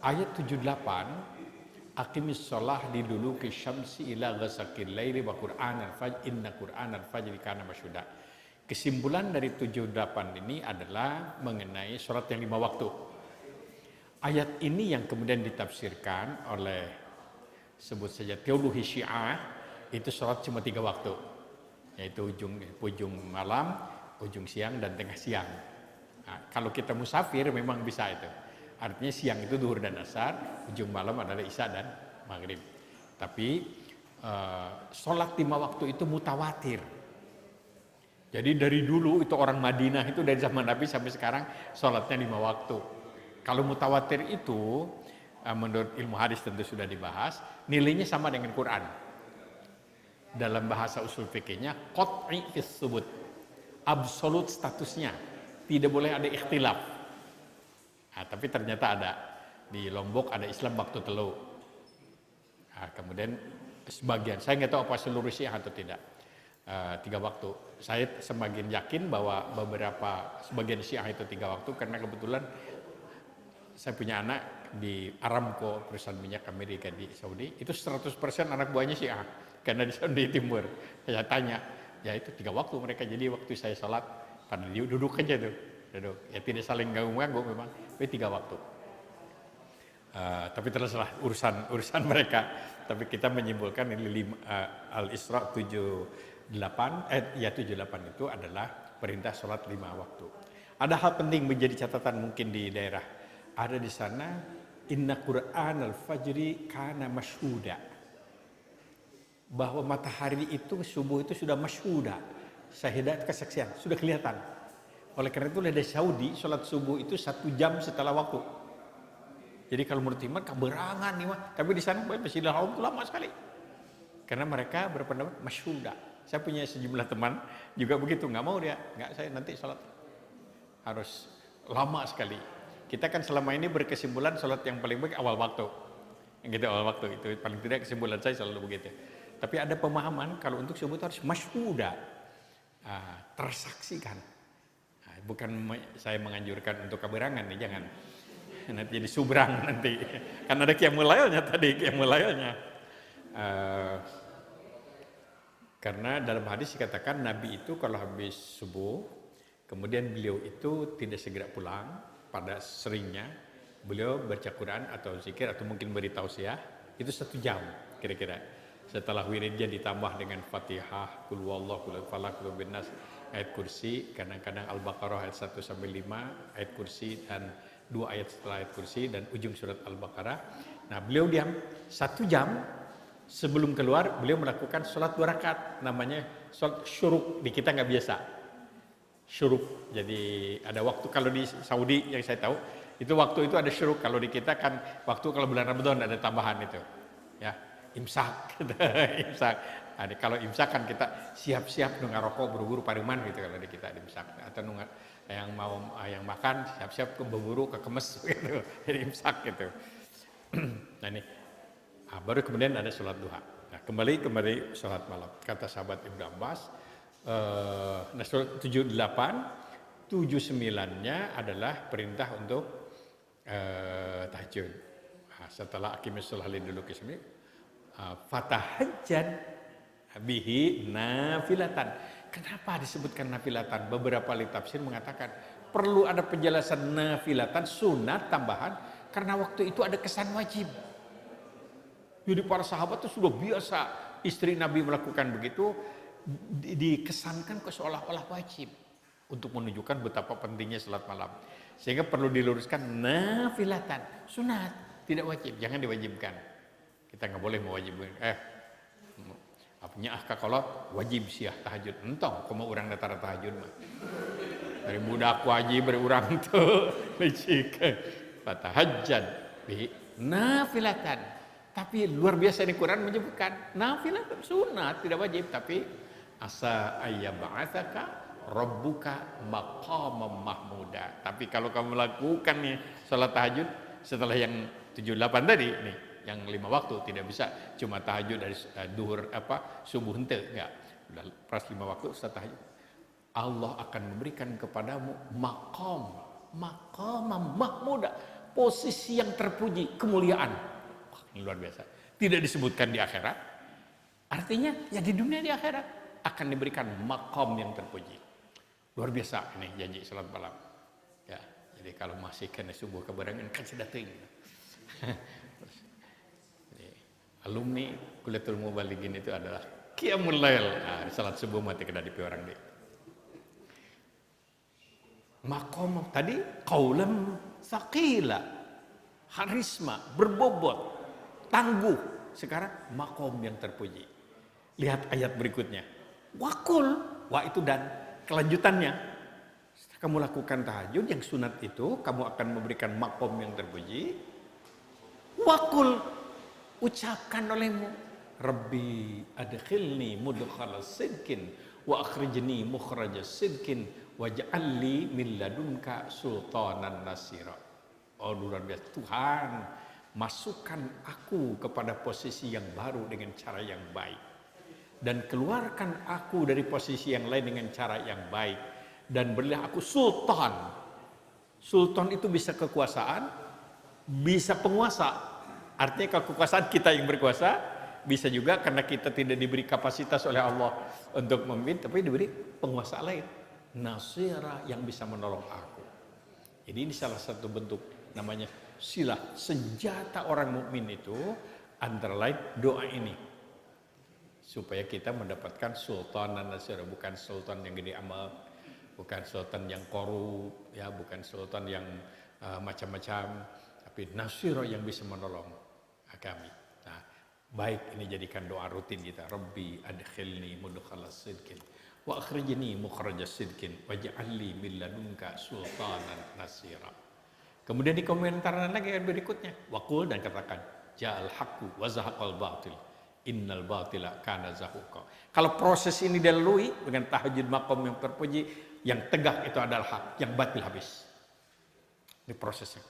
Ayat 78, aqimis sholah liduluki syamsi ila ghasaqil laili wa qur'anal fajr inna qur'anal fajri kana masyhuda. Kesimpulan dari 78 ini adalah mengenai sholat yang 5 waktu. Ayat ini yang kemudian ditafsirkan oleh sebut saja teologi Syiah, itu sholat cuma 3 waktu, yaitu ujung malam, ujung siang, dan tengah siang. Nah, kalau kita musafir memang bisa itu. Artinya siang itu duhur dan asar, ujung malam adalah isya dan maghrib. Tapi sholat 5 waktu itu mutawatir. Jadi dari dulu itu orang Madinah itu dari zaman Nabi sampai sekarang sholatnya 5 waktu. Kalau mutawatir itu menurut ilmu hadis tentu sudah dibahas, nilainya sama dengan Quran. Dalam bahasa usul fikihnya qat'i fis subut, absolut statusnya, tidak boleh ada ikhtilaf. Nah, tapi ternyata ada di Lombok ada Islam waktu telu. Nah, kemudian sebagian, saya nggak tahu apa seluruh Syiah atau tidak, 3 waktu. Saya semakin yakin bahwa sebagian Syiah itu 3 waktu karena kebetulan saya punya anak di Aramco, perusahaan minyak Amerika di Saudi, itu 100% anak buahnya Syiah, karena di Saudi Timur. Saya tanya, ya itu 3 waktu mereka, jadi waktu saya sholat, pada dia duduk aja tuh, duduk. Ya tidak saling ganggu-ganggu memang, tapi 3 waktu. Tapi terserah urusan mereka. Tapi kita menyimpulkan ini Al-Isra 78 itu adalah perintah sholat 5 waktu. Ada hal penting menjadi catatan mungkin di daerah. Ada di sana, inna Qur'anal fajri kana masyhuda. Bahwa matahari itu subuh itu sudah masyhuda. Syahidat kesaksian, sudah kelihatan. Oleh karena itu dari Saudi sholat subuh itu 1 jam setelah waktu. Jadi kalau menurut iman keberangan nih mah, tapi di sana Masjidil Haram itu lama sekali. Karena mereka berpendapat masyhuda. Saya punya sejumlah teman juga begitu, nggak mau dia, nggak, saya nanti sholat harus lama sekali. Kita kan selama ini berkesimpulan sholat yang paling baik awal waktu. Yang gitu awal waktu itu paling tidak kesimpulan saya selalu begitu. Tapi ada pemahaman kalau untuk subuh itu harus masyhuda, tersaksikan. Bukan saya menganjurkan untuk keberangan nih, jangan. Nanti jadi subrang nanti. Kan ada qiyamul lailnya tadi, qiyamul lailnya. Karena dalam hadis dikatakan Nabi itu kalau habis subuh, kemudian beliau itu tidak segera pulang. Pada seringnya beliau baca Quran atau zikir atau mungkin beri tausiah itu 1 jam kira-kira. Setelah wiridnya ditambah dengan Fatihah, Qul huwallahu, Qul falaq, Qul binnas, ayat kursi, kadang-kadang Al-Baqarah ayat 1 sampai 5, ayat kursi dan 2 ayat setelah ayat kursi dan ujung surat Al-Baqarah. Nah, beliau diam 1 jam sebelum keluar, beliau melakukan sholat 2 rakaat, namanya sholat syuruk, di kita nggak biasa. Syuruk, jadi ada waktu kalau di Saudi yang saya tahu itu waktu itu ada syuruk, kalau di kita kan waktu kalau bulan Ramadan ada tambahan itu ya, imsak gitu. Imsak. Nah, kalau imsak kan kita siap-siap nunggu rokok buru-buru paruman gitu kalau di kita imsak, atau nunggu yang makan siap-siap buru-buru kekemes gitu, jadi imsak gitu. Nah ini baru kemudian ada sholat duha. Nah kembali sholat malam, kata sahabat Ibnu Abbas, nah surat 78, 79-nya adalah perintah untuk tahajud. Nah, setelah aqimis sholah liduluki syamsi, fatahajjad bihi nafilatan. Kenapa disebutkan nafilatan? Beberapa ahli tafsir mengatakan perlu ada penjelasan nafilatan, sunat tambahan, karena waktu itu ada kesan wajib. Jadi para sahabat itu sudah biasa istri Nabi melakukan begitu, dikesankan ke seolah-olah wajib untuk menunjukkan betapa pentingnya salat malam. Sehingga perlu diluruskan nafilatan, sunat, tidak wajib, jangan diwajibkan. Kita nggak boleh mewajibkan. Apanya kalau wajib siah tahajud, entong, mau orang datang tahajud mah. Dari budak wajib berurang tuh, licik. Fatahajjad bi nafilatan. Tapi luar biasa di Quran menyebutkan nafilah sunat tidak wajib, tapi asa ayyab'atsaka rabbuka maqamam mahmuda. Tapi kalau kamu lakukan nih salat tahajud setelah yang 78 tadi nih, yang 5 waktu, tidak bisa cuma tahajud dari duhur subuh ente, enggak. Udah pas 5 waktu setelah tahajud. Allah akan memberikan kepadamu maqam mahmuda, posisi yang terpuji, kemuliaan. Ini luar biasa. Tidak disebutkan di akhirat. Artinya ya di dunia di akhirat akan diberikan makom yang terpuji. Luar biasa ini janji salat malam. Ya, jadi kalau masih kena subuh kebarengan kan sudah tinggi. Alumni Kuliatul Mubalighin itu adalah qiyamul lail. Nah, salat subuh mati kena di orang deh. Makom tadi qaulan tsaqila. Harisma, berbobot, tangguh. Sekarang makom yang terpuji. Lihat ayat berikutnya. Wakul, wa itu dan kelanjutannya. Setelah kamu lakukan tahajud yang sunat itu, kamu akan memberikan makom yang terpuji. Wakul, ucapkan olehmu, Rabbi adkhilni mudkhala sidqin wa akhrijni mukhraja sidqin waj'alni min ladunka sultanan nasira. Oh luar biasa, Tuhan, masukkan aku kepada posisi yang baru dengan cara yang baik. Dan keluarkan aku dari posisi yang lain dengan cara yang baik. Dan berilah aku sultan. Sultan itu bisa kekuasaan, bisa penguasa. Artinya kekuasaan kita yang berkuasa, bisa juga karena kita tidak diberi kapasitas oleh Allah untuk memimpin, tapi diberi penguasa lain. Nasira yang bisa menolong aku. Jadi ini salah satu bentuk namanya silah, senjata orang mukmin itu antara lain doa ini supaya kita mendapatkan sultan dan nasir, bukan sultan yang gede amat, bukan sultan yang korup, ya, bukan sultan yang macam-macam, tapi nasir yang bisa menolong kami. Nah, baik ini jadikan doa rutin kita. Rabbi adkhilni mudkhala sidqin wa akhrijni mukhraja sidqin waj'alni min ladunka sultanan nasira. Kemudian di komentaran lagi yang berikutnya, waqul, dan katakan, ja'al haqqu wa zahaqal batil, innal batila kana zahuqa. Kalau proses ini dilalui dengan tahajud makom yang terpuji, yang tegak itu adalah hak, yang batil habis. Ini prosesnya.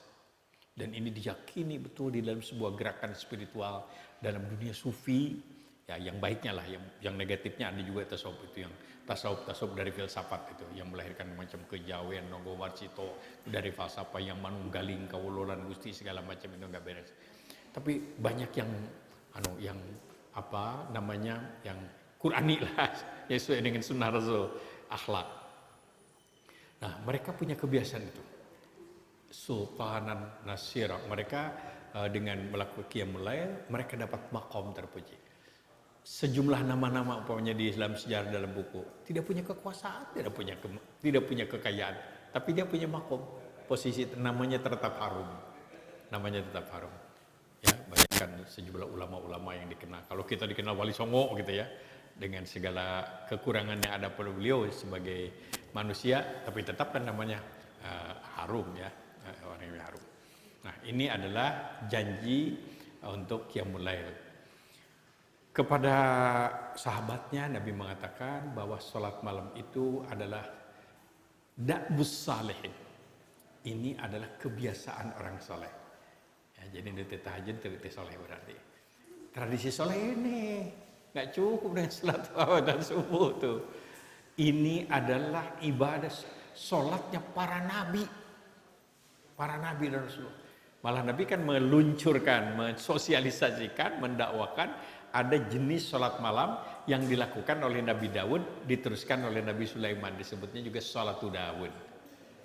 Dan ini diyakini betul di dalam sebuah gerakan spiritual dalam dunia sufi, ya yang baiknya lah, yang negatifnya ada juga tasawuf itu, yang tasawuf dari filsafat itu yang melahirkan macam kejawen, nogo warsito dari falsafah yang manunggaling kawulolan gusti segala macam itu enggak beres. Tapi banyak yang yang yang Qurani lah, yang sesuai dengan sunnah Rasul, akhlak. Nah, mereka punya kebiasaan itu. Sultanan nasira, mereka dengan melakukan qiyamul lail, mereka dapat makom terpuji. Sejumlah nama-nama umpamanya di dalam sejarah dalam buku tidak punya kekuasaan, tidak punya kekayaan, tapi dia punya makom, posisi namanya tetap harum, ya. Bayangkan sejumlah ulama-ulama yang dikenal. Kalau kita dikenal Wali Songo gitu ya, dengan segala kekurangannya ada pada beliau sebagai manusia, tapi tetap kan namanya harum ya, orang yang harum. Nah, ini adalah janji untuk qiyamul lail. Kepada sahabatnya Nabi mengatakan bahwa sholat malam itu adalah da'bus salihin. Ini adalah kebiasaan orang soleh. Ya, jadi ini tahajud itu soleh berarti. Tradisi soleh ini nggak cukup dengan sholat dan subuh tuh. Ini adalah ibadah sholatnya para nabi dan Rasulullah. Malah Nabi kan meluncurkan, mensosialisasikan, mendakwakan ada jenis sholat malam yang dilakukan oleh Nabi Daud, diteruskan oleh Nabi Sulaiman, disebutnya juga sholatul Daud,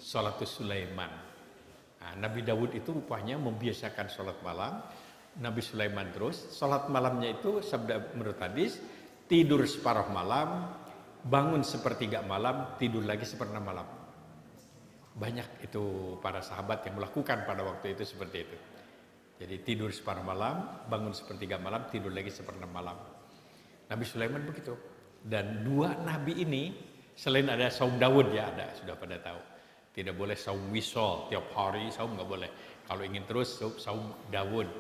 sholatul Sulaiman. Nah, Nabi Daud itu rupanya membiasakan sholat malam, Nabi Sulaiman terus, sholat malamnya itu sabda menurut hadis, tidur separuh malam, bangun sepertiga malam, tidur lagi seperempat malam. Banyak itu para sahabat yang melakukan pada waktu itu seperti itu. Jadi tidur separuh malam, bangun sepertiga malam, tidur lagi seperempat malam. Nabi Sulaiman begitu. Dan dua nabi ini, selain ada saum Daud ya ada, sudah pada tahu. Tidak boleh saum wisol, tiap hari saum nggak boleh. Kalau ingin terus saum Daud,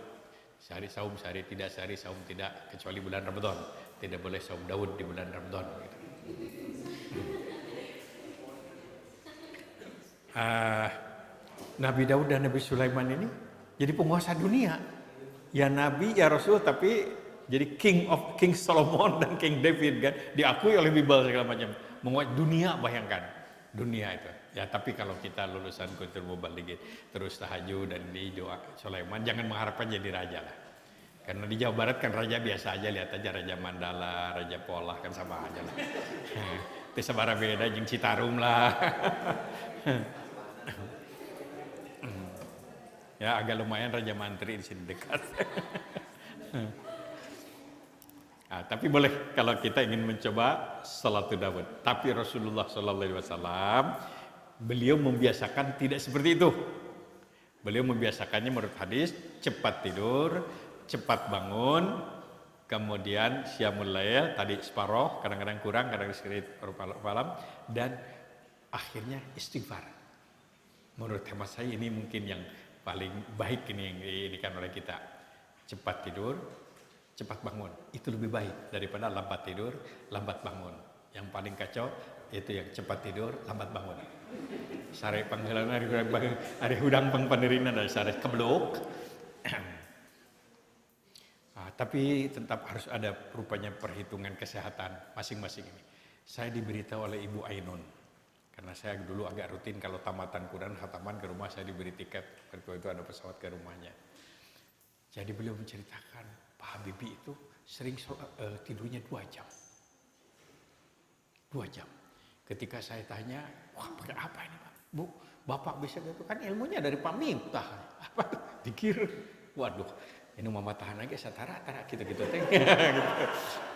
Sehari saum, sehari tidak, sehari saum tidak, kecuali bulan Ramadan. Tidak boleh saum Daud di bulan Ramadan. Gitu. Nabi Daud dan Nabi Sulaiman ini jadi penguasa dunia. Ya Nabi, ya Rasul, tapi jadi King Solomon dan King David kan. Diakui oleh Bible segala macam. Menguasai dunia, bayangkan. Dunia itu. Ya tapi kalau kita lulusan kultur mubalighin terus tahajud dan di doa Sulaiman, jangan mengharapkan jadi raja lah. Karena di Jawa Barat kan raja biasa aja, lihat aja Raja Mandala, Raja Polah kan sama aja lah. Itu sabara beda jeung Citarum lah. Ya agak lumayan Raja Mantri di sini dekat. Nah, tapi boleh kalau kita ingin mencoba salatu Daud. Tapi Rasulullah SAW beliau membiasakan tidak seperti itu. Beliau membiasakannya menurut hadis cepat tidur, cepat bangun, kemudian syamul lail tadi separoh, kadang-kadang kurang, kadang-kadang sedikit malam, dan akhirnya istighfar. Menurut hemat saya ini mungkin yang paling baik ini yang diinginkan oleh kita. Cepat tidur, cepat bangun. Itu lebih baik daripada lambat tidur, lambat bangun. Yang paling kacau itu yang cepat tidur, lambat bangun. Sare panggilan hari hudang pangpandirina dari sare keblok. Tapi tetap harus ada rupanya perhitungan kesehatan masing-masing ini. Saya diberitahu oleh Ibu Ainun. Karena saya dulu agak rutin kalau tamatan Quran, khataman ke rumah saya diberi tiket. Waktu itu ada pesawat ke rumahnya. Jadi beliau menceritakan, Pak Habibie itu sering tidurnya 2 jam. 2 jam. Ketika saya tanya, wah pakai apa ini Pak? Bu, Bapak bisa gitu kan ilmunya dari Pak Miftah. Apa? Dikir. Waduh, ini mama tahan lagi satara gitu-gitu.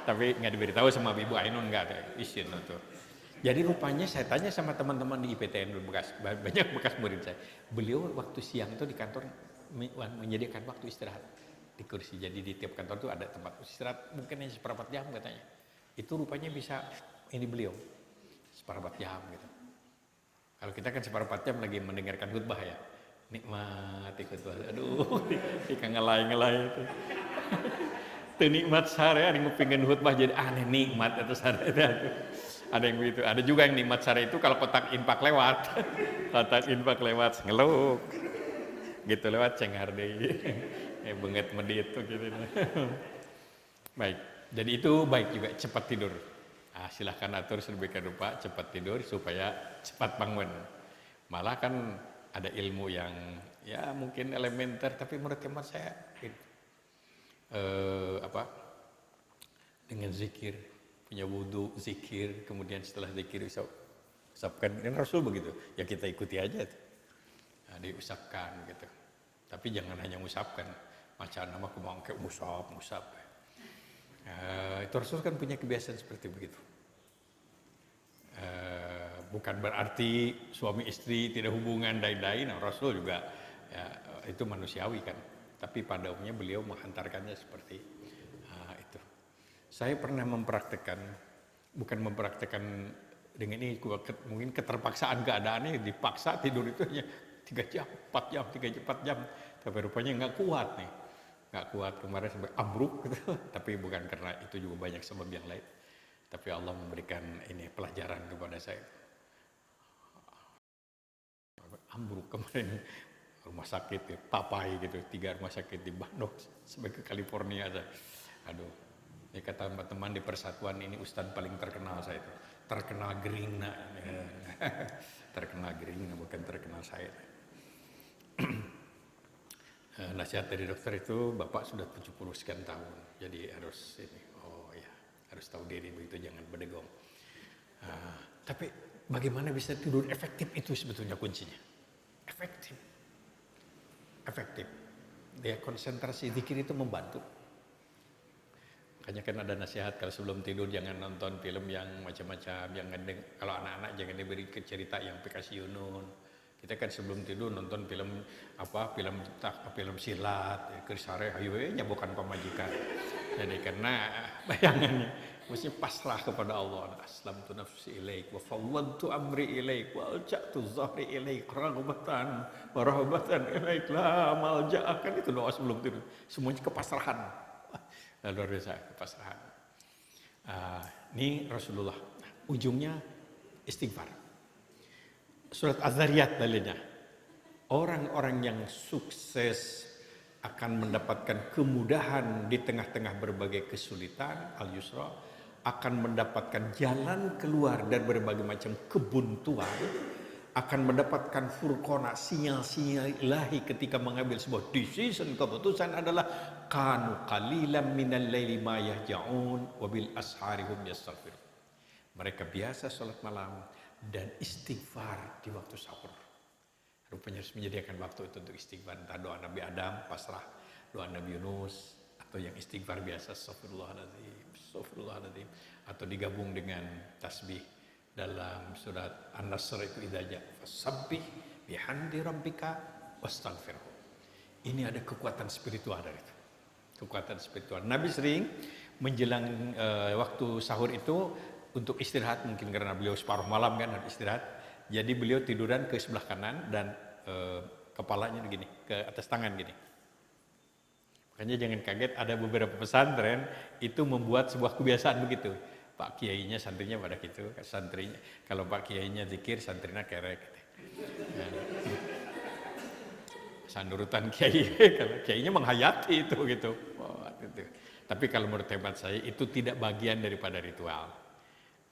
Tapi nggak diberitahu sama Ibu Ainun, nggak ada izin itu. Jadi rupanya saya tanya sama teman-teman di IPTN banyak bekas murid saya. Beliau waktu siang itu di kantor menyediakan waktu istirahat di kursi. Jadi di tiap kantor itu ada tempat istirahat, mungkin hanya seperempat jam katanya. Itu rupanya bisa ini beliau seperempat jam gitu. Kalau kita kan seperempat jam lagi mendengarkan khutbah ya, nikmat khutbah. Aduh, tika ngelai itu. Tuh nikmat sare, ada ngupingin khutbah jadi aneh nikmat itu sare itu. Ada yang begitu. Ada juga yang nikmat sare itu kalau kotak infak lewat, ngeluk, gitu lewat cengar deh, benget medit tuh gitu. Baik, jadi itu baik juga cepat tidur. Nah, silahkan atur sedemikian rupa cepat tidur supaya cepat bangun. Malah kan ada ilmu yang ya mungkin elementer, tapi menurut hemat saya dengan zikir, punya wudhu, zikir, kemudian setelah zikir usapkan. Ini Rasul begitu, ya kita ikuti aja. Nah, diusapkan gitu. Tapi jangan hanya usapkan, macam nama kemauan kayak musap. Itu Rasul kan punya kebiasaan seperti begitu. Bukan berarti suami istri tidak hubungan dain-dain, Rasul juga ya, itu manusiawi kan. Tapi pada umumnya beliau menghantarkannya seperti itu. Saya pernah bukan mempraktekkan dengan ini, mungkin keterpaksaan keadaannya dipaksa tidur itu hanya 3 jam, 4 jam, 3-4 jam. Tapi rupanya nggak kuat nih. Nggak kuat kemarin sampai ambruk gitu. Tapi bukan karena itu, juga banyak sebab yang lain. Tapi Allah memberikan ini pelajaran kepada saya. Ambruk kemarin rumah sakit ya, Papai gitu, 3 rumah sakit di Bandung sampai ke California aja. Aduh, ini kata teman-teman di persatuan ini ustadz paling terkenal saya itu. Terkenal gerina. Terkenal gerina bukan terkenal saya. Nasihat dari dokter itu Bapak sudah 70 sekian tahun, jadi harus ini, harus tahu diri begitu, jangan berdegong. Tapi bagaimana bisa tidur efektif itu sebetulnya kuncinya. Efektif. Dia konsentrasi zikir itu membantu. Makanya kan ada nasihat kalau sebelum tidur jangan nonton film yang macam-macam, kalau anak-anak jangan diberi cerita yang pekasiunun. Kita kan sebelum tidur nonton film silat, kersare hayunya bukan pemajikan. Jadi karena bayangannya Maksudnya pasrah kepada Allah. Aslamtu nafsi ilaik wa fawwadtu amri ilaik wa alja'tu dhahri ilaik raghbatan wa rahabatan ilaik la malja'a. Kan itu doa sebelum tidur. Semuanya kepasrahan. Luar biasa kepasrahan. Ini Rasulullah. Ujungnya istighfar. Surat Az-Zariyat dalilnya. Orang-orang yang sukses akan mendapatkan kemudahan di tengah-tengah berbagai kesulitan, al-yusra, akan mendapatkan jalan keluar dari berbagai macam kebuntuan, akan mendapatkan furqana, sinyal-sinyal ilahi ketika mengambil sebuah decision, keputusan adalah kanu qalilan minal laili ma yahja'un wa bil ashari hum yastaghfirun. Mereka biasa salat malam dan istighfar di waktu sahur. Rupanya harus menyediakan waktu itu untuk istighfar. Entah doa Nabi Adam, pasrah, doa Nabi Yunus, atau yang istighfar biasa, astagfirullahaladzim, atau digabung dengan tasbih dalam surat An-Nasr itu idza fasabbih bihamdi rabbika wastaghfirhu. Ini ada kekuatan spiritual dari itu. Kekuatan spiritual. Nabi sering menjelang waktu sahur itu untuk istirahat, mungkin karena beliau separuh malam kan harus istirahat. Jadi beliau tiduran ke sebelah kanan dan kepalanya begini, ke atas tangan gini. Makanya jangan kaget, ada beberapa pesantren itu membuat sebuah kebiasaan begitu. Pak kiainya, santrinya pada gitu, santrinya. Kalau Pak kiainya zikir, santrinya kerek. Sanurutan kiai, kalau kiainya menghayati itu gitu. Oh, gitu. Tapi kalau menurut hemat saya itu tidak bagian daripada ritual.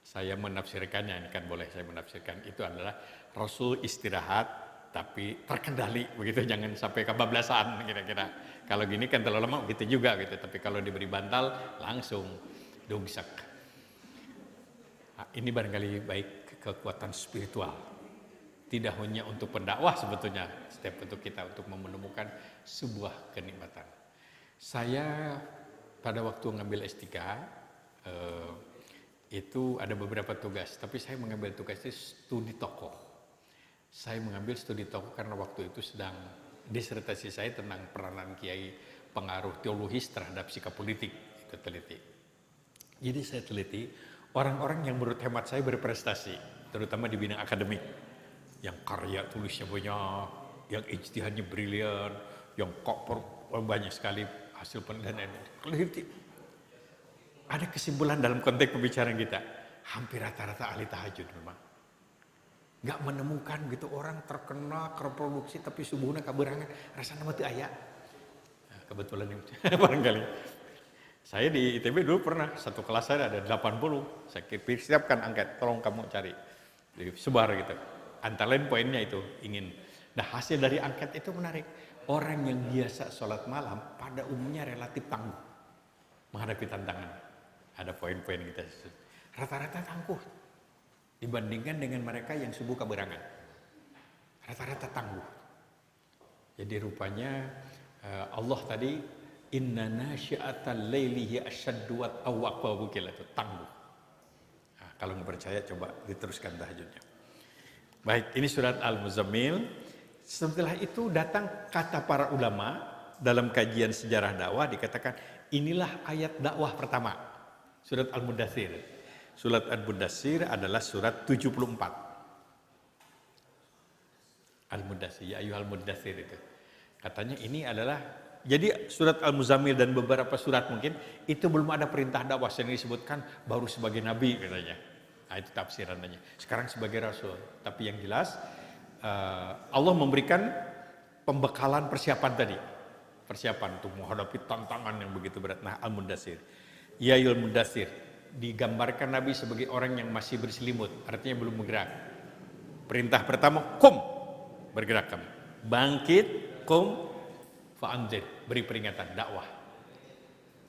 Saya menafsirkannya, ini kan boleh saya menafsirkan, itu adalah Rasul istirahat tapi terkendali begitu, jangan sampai kebablasan kira-kira. Kalau gini kan terlalu lama gitu juga gitu, tapi kalau diberi bantal langsung dungsak. Nah, ini barangkali baik kekuatan spiritual. Tidak hanya untuk pendakwah sebetulnya, setiap untuk kita untuk menemukan sebuah kenikmatan. Saya pada waktu ngambil S3 itu ada beberapa tugas, tapi saya mengambil tugas itu studi tokoh. Saya mengambil studi tokoh karena waktu itu sedang disertasi saya tentang peranan kiai pengaruh teologis terhadap sikap politik, itu teliti. Jadi saya teliti orang-orang yang menurut hemat saya berprestasi, terutama di bidang akademik, yang karya tulisnya banyak, yang ijtihadnya brilian, yang banyak sekali hasil penelitian. Teliti. Ada kesimpulan dalam konteks pembicaraan kita, hampir rata-rata ahli tahajud memang. Gak menemukan gitu orang terkena reproduksi tapi subuhnya kaberangan, rasanya mati ayah. Nah, kebetulan ini barangkali. Saya di ITB dulu pernah, satu kelas saya ada 80, saya siapkan angket, tolong kamu cari. Jadi sebar gitu. Antara lain poinnya itu ingin. Nah hasil dari angket itu menarik. Orang yang biasa sholat malam pada umumnya relatif tangguh menghadapi tantangan. Ada poin-poin kita. Rata-rata tangguh dibandingkan dengan mereka yang subuh kaberangan. Rata-rata tangguh. Jadi rupanya Allah tadi inna nasyi'atal laili hiya asyaddu wa awwaqu itu tangguh. Nah, kalau nggak percaya coba diteruskan tahajudnya. Baik, ini surat Al-Muzammil. Setelah itu datang kata para ulama dalam kajian sejarah dakwah dikatakan inilah ayat dakwah pertama. Surat Al-Mudaththir. Surat Al-Mudaththir adalah surat 74. Al-Mudaththir, ya ayyuhal mudaththir itu. Katanya ini adalah, jadi surat Al-Muzammil dan beberapa surat mungkin itu belum ada perintah dakwah yang disebutkan baru sebagai nabi katanya. Nah itu tafsirannya. Sekarang sebagai rasul. Tapi yang jelas Allah memberikan pembekalan persiapan tadi. Persiapan untuk menghadapi tantangan yang begitu berat. Nah Al-Mudaththir. Ya ayyuhal mudaththir. Digambarkan Nabi sebagai orang yang masih berselimut, artinya belum bergerak. Perintah pertama, kum, bergerak kamu. Bangkit, kum, fa'anzir, beri peringatan, dakwah.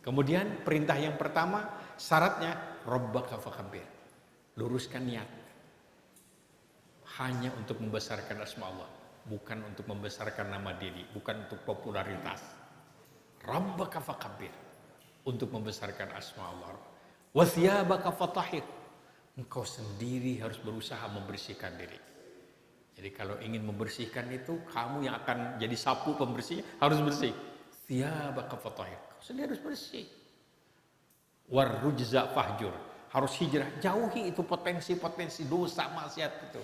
Kemudian perintah yang pertama, syaratnya, rabbaka fakabbir, luruskan niat. Hanya untuk membesarkan asma Allah, bukan untuk membesarkan nama diri, bukan untuk popularitas. Rabbaka fakabbir, untuk membesarkan asma Allah. Wathiyabaka fatahir, engkau sendiri harus berusaha membersihkan diri. Jadi kalau ingin membersihkan itu kamu yang akan jadi sapu pembersih harus bersih. Thiyabaka fatahir, kau sendiri harus bersih. Warrujza fahjur. Harus hijrah, jauhi itu potensi-potensi dosa maksiat itu.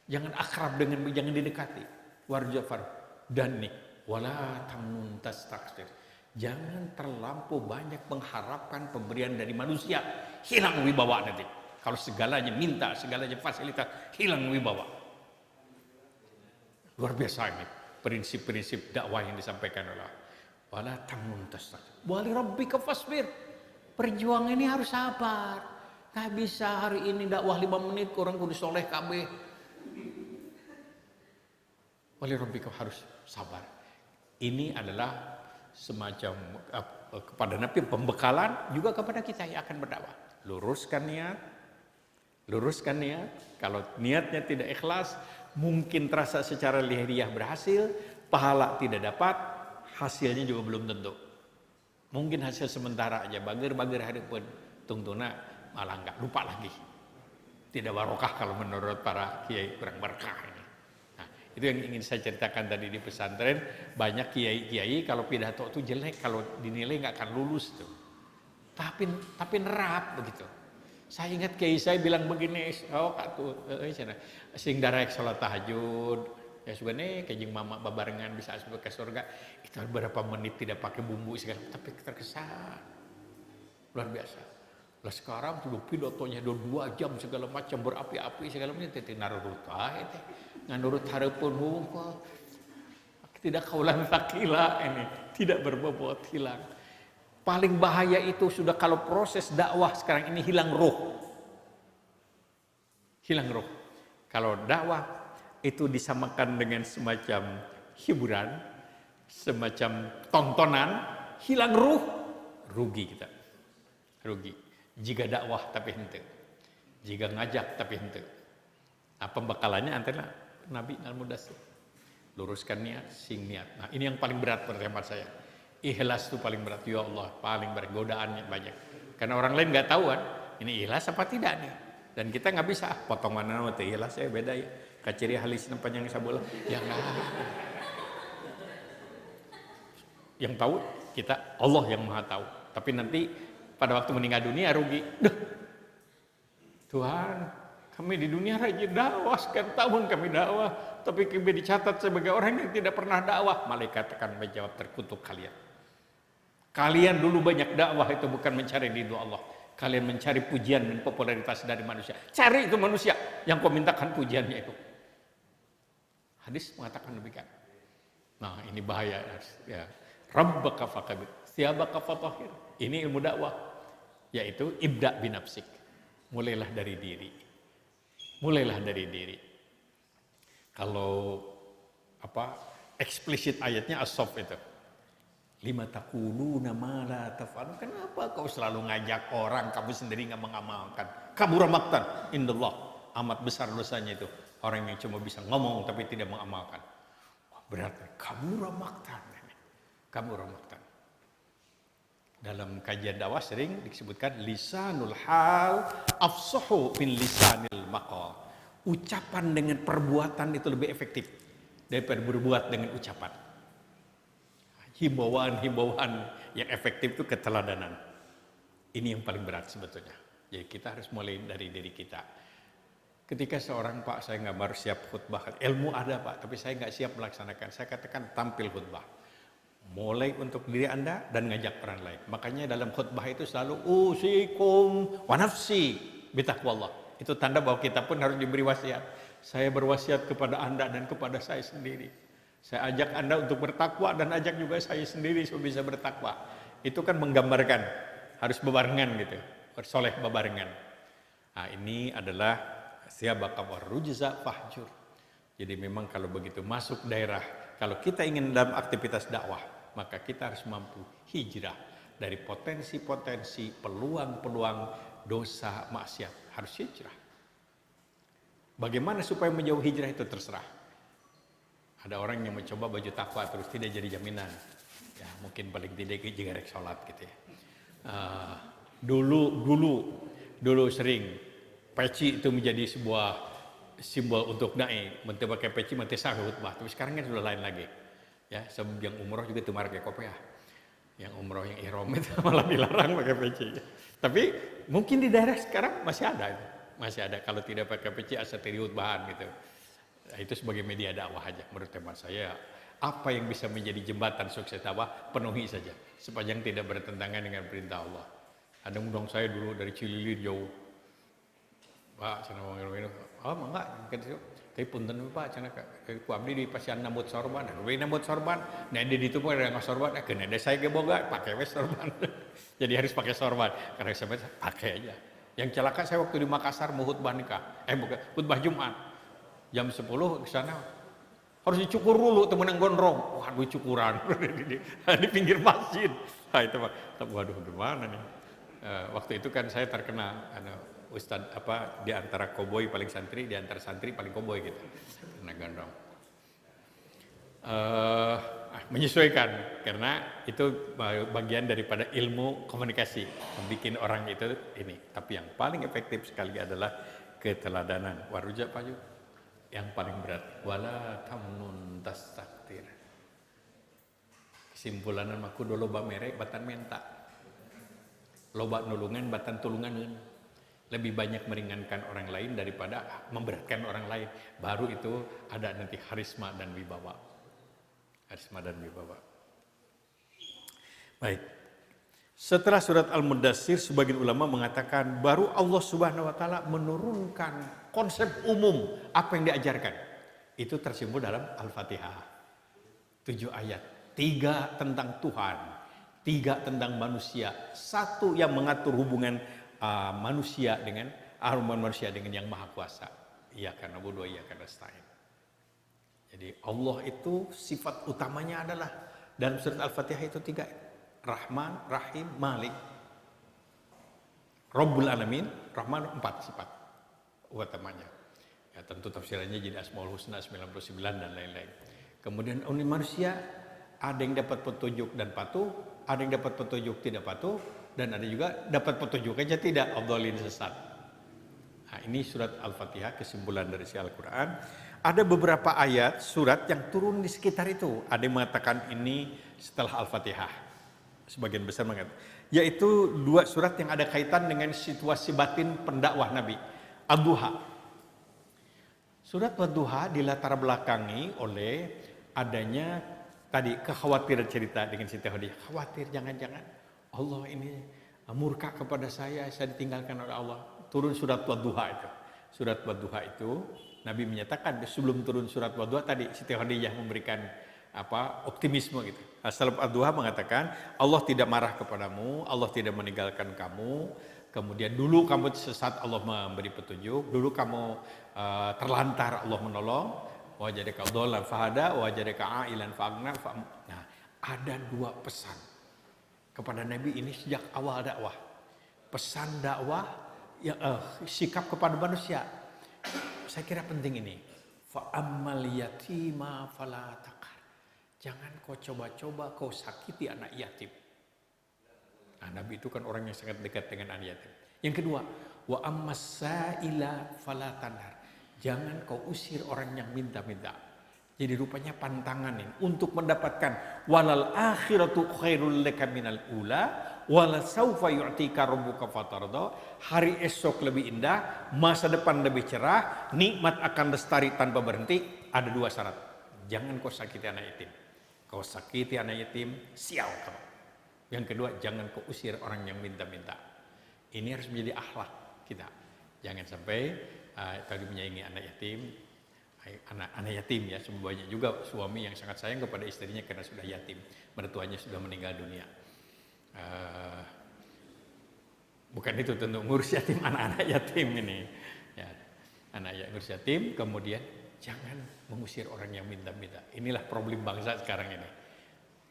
Jangan akrab dengan, jangan didekati. Warrujza fahjur. Dan nih, wala tamnun tastaksir. Jangan terlampau banyak mengharapkan pemberian dari manusia. Hilang wibawa nanti. Kalau segalanya minta, segalanya fasilitas, hilang wibawa. Luar biasa ini prinsip-prinsip dakwah yang disampaikan oleh wala tamnun tastaksir. Wali rabbika fasbir. Perjuangan ini harus sabar. Gak bisa hari ini dakwah 5 menit kurang kudu soleh kabeh. Wali rabbika harus sabar. Ini adalah semacam kepada Nabi pembekalan juga kepada kita yang akan berdakwah. Luruskan niat. Kalau niatnya tidak ikhlas, mungkin terasa secara lahiriah berhasil, pahala tidak dapat, hasilnya juga belum tentu. Mungkin hasil sementara aja, bager-bager hari pun tungtuna malah nggak, lupa lagi. Tidak barokah kalau menurut para kiai, kurang berkah ini. Nah, itu yang ingin saya ceritakan tadi di pesantren. Banyak kiai-kiai kalau pidato itu jelek, kalau dinilai nggak akan lulus tuh. Tapi nerap begitu. Saya ingat kiai saya bilang begini, sing darek sholat tahajud, ya sebenarnya kejeng mama babarengan bisa masuk ke surga. Itu beberapa menit tidak pakai bumbu segala, tapi terkesan luar biasa. Lah sekarang sudah pidatonya 2 jam segala macam berapi-api segala macam teh narurut teh nganurut hareupeun hungkul. Tidak kaulan takila ini, tidak berbobot hilang. Paling bahaya itu sudah kalau proses dakwah sekarang ini hilang ruh. Hilang ruh. Kalau dakwah itu disamakan dengan semacam hiburan, semacam tontonan, hilang ruh, rugi kita. Rugi. Jika dakwah tapi henteu. Jika ngajak tapi henteu. Nah, pembekalannya antara Nabi Al-Mudatsir. Luruskan niat, sing niat. Nah, ini yang paling berat menurut hemat saya. Ikhlas itu paling berat. Ya Allah, paling berat, godaannya banyak. Karena orang lain nggak tahu kan, ini ikhlas apa tidak nih. Dan kita nggak bisa potong mana nama ikhlas ya beda ya. Kaciri halis panjang sabola. Ya nggak. Yang tahu kita, Allah yang maha tahu. Tapi nanti pada waktu meninggal dunia rugi. Duh, Tuhan, kami di dunia rajin dakwah, sekian tahun kami dakwah, tapi kami dicatat sebagai orang yang tidak pernah dakwah. Malaikat akan menjawab, terkutuk kalian. Kalian dulu banyak dakwah itu bukan mencari ridho Allah. Kalian mencari pujian dan popularitas dari manusia. Cari itu manusia yang kau mintakan pujiannya itu. Hadis mengatakan demikian. Nah, ini bahaya ya. Rabbaka fakabir, siabaka fatahir. Ini ilmu dakwah, yaitu ibda binafsik. Mulailah dari diri. Mulailah dari diri. Kalau eksplisit ayatnya as-saff itu. Lima taquluna ma la taf'alun. Kenapa kau selalu ngajak orang, kamu sendiri nggak mengamalkan? Kabura maqtan indallah. Amat besar dosanya itu. Orang yang cuma bisa ngomong tapi tidak mengamalkan. Berarti kabura maqtan. Kabura maqtan. Dalam kajian dakwah sering disebutkan lisanul hal afsahu min lisanil maqal. Ucapan dengan perbuatan itu lebih efektif daripada berbuat dengan ucapan. Himbauan-himbauan yang efektif itu keteladanan. Ini yang paling berat sebetulnya. Jadi kita harus mulai dari diri kita. Ketika seorang, Pak, saya nggak baru siap khutbah. Ilmu ada, Pak, tapi saya nggak siap melaksanakan. Saya katakan tampil khutbah. Mulai untuk diri Anda dan ngajak orang lain. Makanya dalam khutbah itu selalu usikum wa nafsi bitaqwallah. Itu tanda bahwa kita pun harus diberi wasiat. Saya berwasiat kepada Anda dan kepada saya sendiri. Saya ajak Anda untuk bertakwa dan ajak juga saya sendiri supaya bisa bertakwa. Itu kan menggambarkan harus bebarengan gitu, bersoleh bebarengan. Nah, ini adalah siabaka warrujza fahjur. Jadi memang kalau begitu masuk daerah, kalau kita ingin dalam aktivitas dakwah, maka kita harus mampu hijrah dari potensi-potensi, peluang-peluang dosa maksiat. Harus hijrah. Bagaimana supaya menjauh hijrah itu terserah. Ada orang yang mencoba baju takwa terus tidak jadi jaminan. Ya mungkin paling tidak juga sholat gitu ya. Dulu sering peci itu menjadi sebuah simbol untuk dai. Menteri pakai peci, menteri sah khutbah. Tapi sekarang kan sudah lain lagi. Ya, sebab yang umroh juga itu pakai kopiah. Yang umroh yang ihram itu malah dilarang pakai peci. Tapi mungkin di daerah sekarang masih ada itu. Masih ada kalau tidak pakai peci asal tiriut bahan gitu. Nah, itu sebagai media dakwah aja menurut teman saya. Apa yang bisa menjadi jembatan sukses dakwah, penuhi saja sepanjang tidak bertentangan dengan perintah Allah. Ada undang saya dulu dari Cililin jauh. Pak, cenah minum. Oh, enggak, mungkin tapi punten Pak, cenah ku abdi di pasian nambut sorban. We nambut sorban. Nah, di ditu mah ada sorban. Keun ada saya ge boga, pakai we sorban. Jadi harus pakai sorban. Karena saya pakai aja. Yang celaka saya waktu di Makassar mau khutbah nikah. Bukan, khutbah Jumat. Jam 10 ke sana. Harus dicukur dulu temen yang gondrong. Waduh, cukuran di pinggir masjid. Nah, itu Pak. Waduh, gimana nih? Waktu itu kan saya terkena Ustadz di antara koboi paling santri, di antara santri paling koboi gitu. Karena gondrong. Menyesuaikan karena itu bagian daripada ilmu komunikasi, membuat orang itu ini. Tapi yang paling efektif sekali adalah keteladanan. Waruja Pak Yu. Yang paling berat wala tamnun tastaktir. Kesimpulan aku dulu loba merek batan menta. Loba nulungan batan tulunganeun. Lebih banyak meringankan orang lain daripada memberatkan orang lain. Baru itu ada nanti harisma dan wibawa. Harisma dan wibawa. Baik. Setelah surat Al-Mudaththir, sebagian ulama mengatakan baru Allah Subhanahu wa taala menurunkan konsep umum apa yang diajarkan. Itu tersimbol dalam Al-Fatihah. 7 ayat. 3 tentang Tuhan, 3 tentang manusia, 1 yang mengatur hubungan manusia dengan yang maha kuasa. Iya karena bodoh, iya karena nasta'in. Jadi Allah itu sifat utamanya adalah dalam surat Al-Fatihah itu 3. Rahman, Rahim, Malik. Rabbul Alamin, Rahman 4 sifat utamanya. Ya, tentu tafsirannya jadi Asmaul Husna 99 dan lain-lain. Kemudian manusia ada yang dapat petunjuk dan patuh, ada yang dapat petunjuk tidak patuh, dan ada juga dapat petunjuk aja tidak, adhdallin sesat. Nah, ini surat Al-Fatihah, kesimpulan dari si Al-Quran. Ada beberapa ayat surat yang turun di sekitar itu. Ada yang mengatakan ini setelah Al-Fatihah. Sebagian besar mengatakan. Yaitu 2 surat yang ada kaitan dengan situasi batin pendakwah Nabi. Ad-Duha. Surat Ad-Duha dilatar belakangi oleh adanya tadi kekhawatiran cerita dengan Siti Khadijah. Khawatir jangan-jangan Allah ini murka kepada saya ditinggalkan oleh Allah. Turun surat Wadduha itu. Surat Wadduha itu Nabi menyatakan sebelum turun surat Wadduha tadi Siti Khadijah memberikan optimisme gitu. Surat Wadduha mengatakan Allah tidak marah kepadamu, Allah tidak meninggalkan kamu. Kemudian dulu kamu sesat, Allah memberi petunjuk. Dulu kamu terlantar, Allah menolong. Wajadaka dhallan fahada, wajadaka ailan fa'agna. Nah, ada 2 pesan kepada Nabi ini sejak awal dakwah. Pesan dakwah, sikap kepada manusia. Saya kira penting ini. Fa'ammal yatima fala taqhar. Jangan kau coba-coba kau sakiti anak yatim. Nah, Nabi itu kan orang yang sangat dekat dengan anak yatim. Yang kedua, wa ammas sa'ila fala tanhar. Jangan kau usir orang yang minta-minta. Jadi rupanya pantangan ini untuk mendapatkan walal akhiratu khairul laka minal ula wala saufa yu'tika rabbuka fatarda. Hari esok lebih indah, masa depan lebih cerah, nikmat akan lestari tanpa berhenti. Ada 2 syarat. Jangan kau sakiti anak yatim. Kau sakiti anak yatim, sial kamu. Yang kedua, jangan kau usir orang yang minta-minta. Ini harus menjadi akhlak kita. Jangan sampai tadi menyaingi anak yatim. Anak yatim ya, banyak juga suami yang sangat sayang kepada istrinya karena sudah yatim, mertuanya sudah meninggal dunia. Bukan itu tentu ngurus yatim, anak-anak yatim ini ya, ngurus yatim. Kemudian jangan mengusir orang yang minta-minta. Inilah problem bangsa sekarang ini.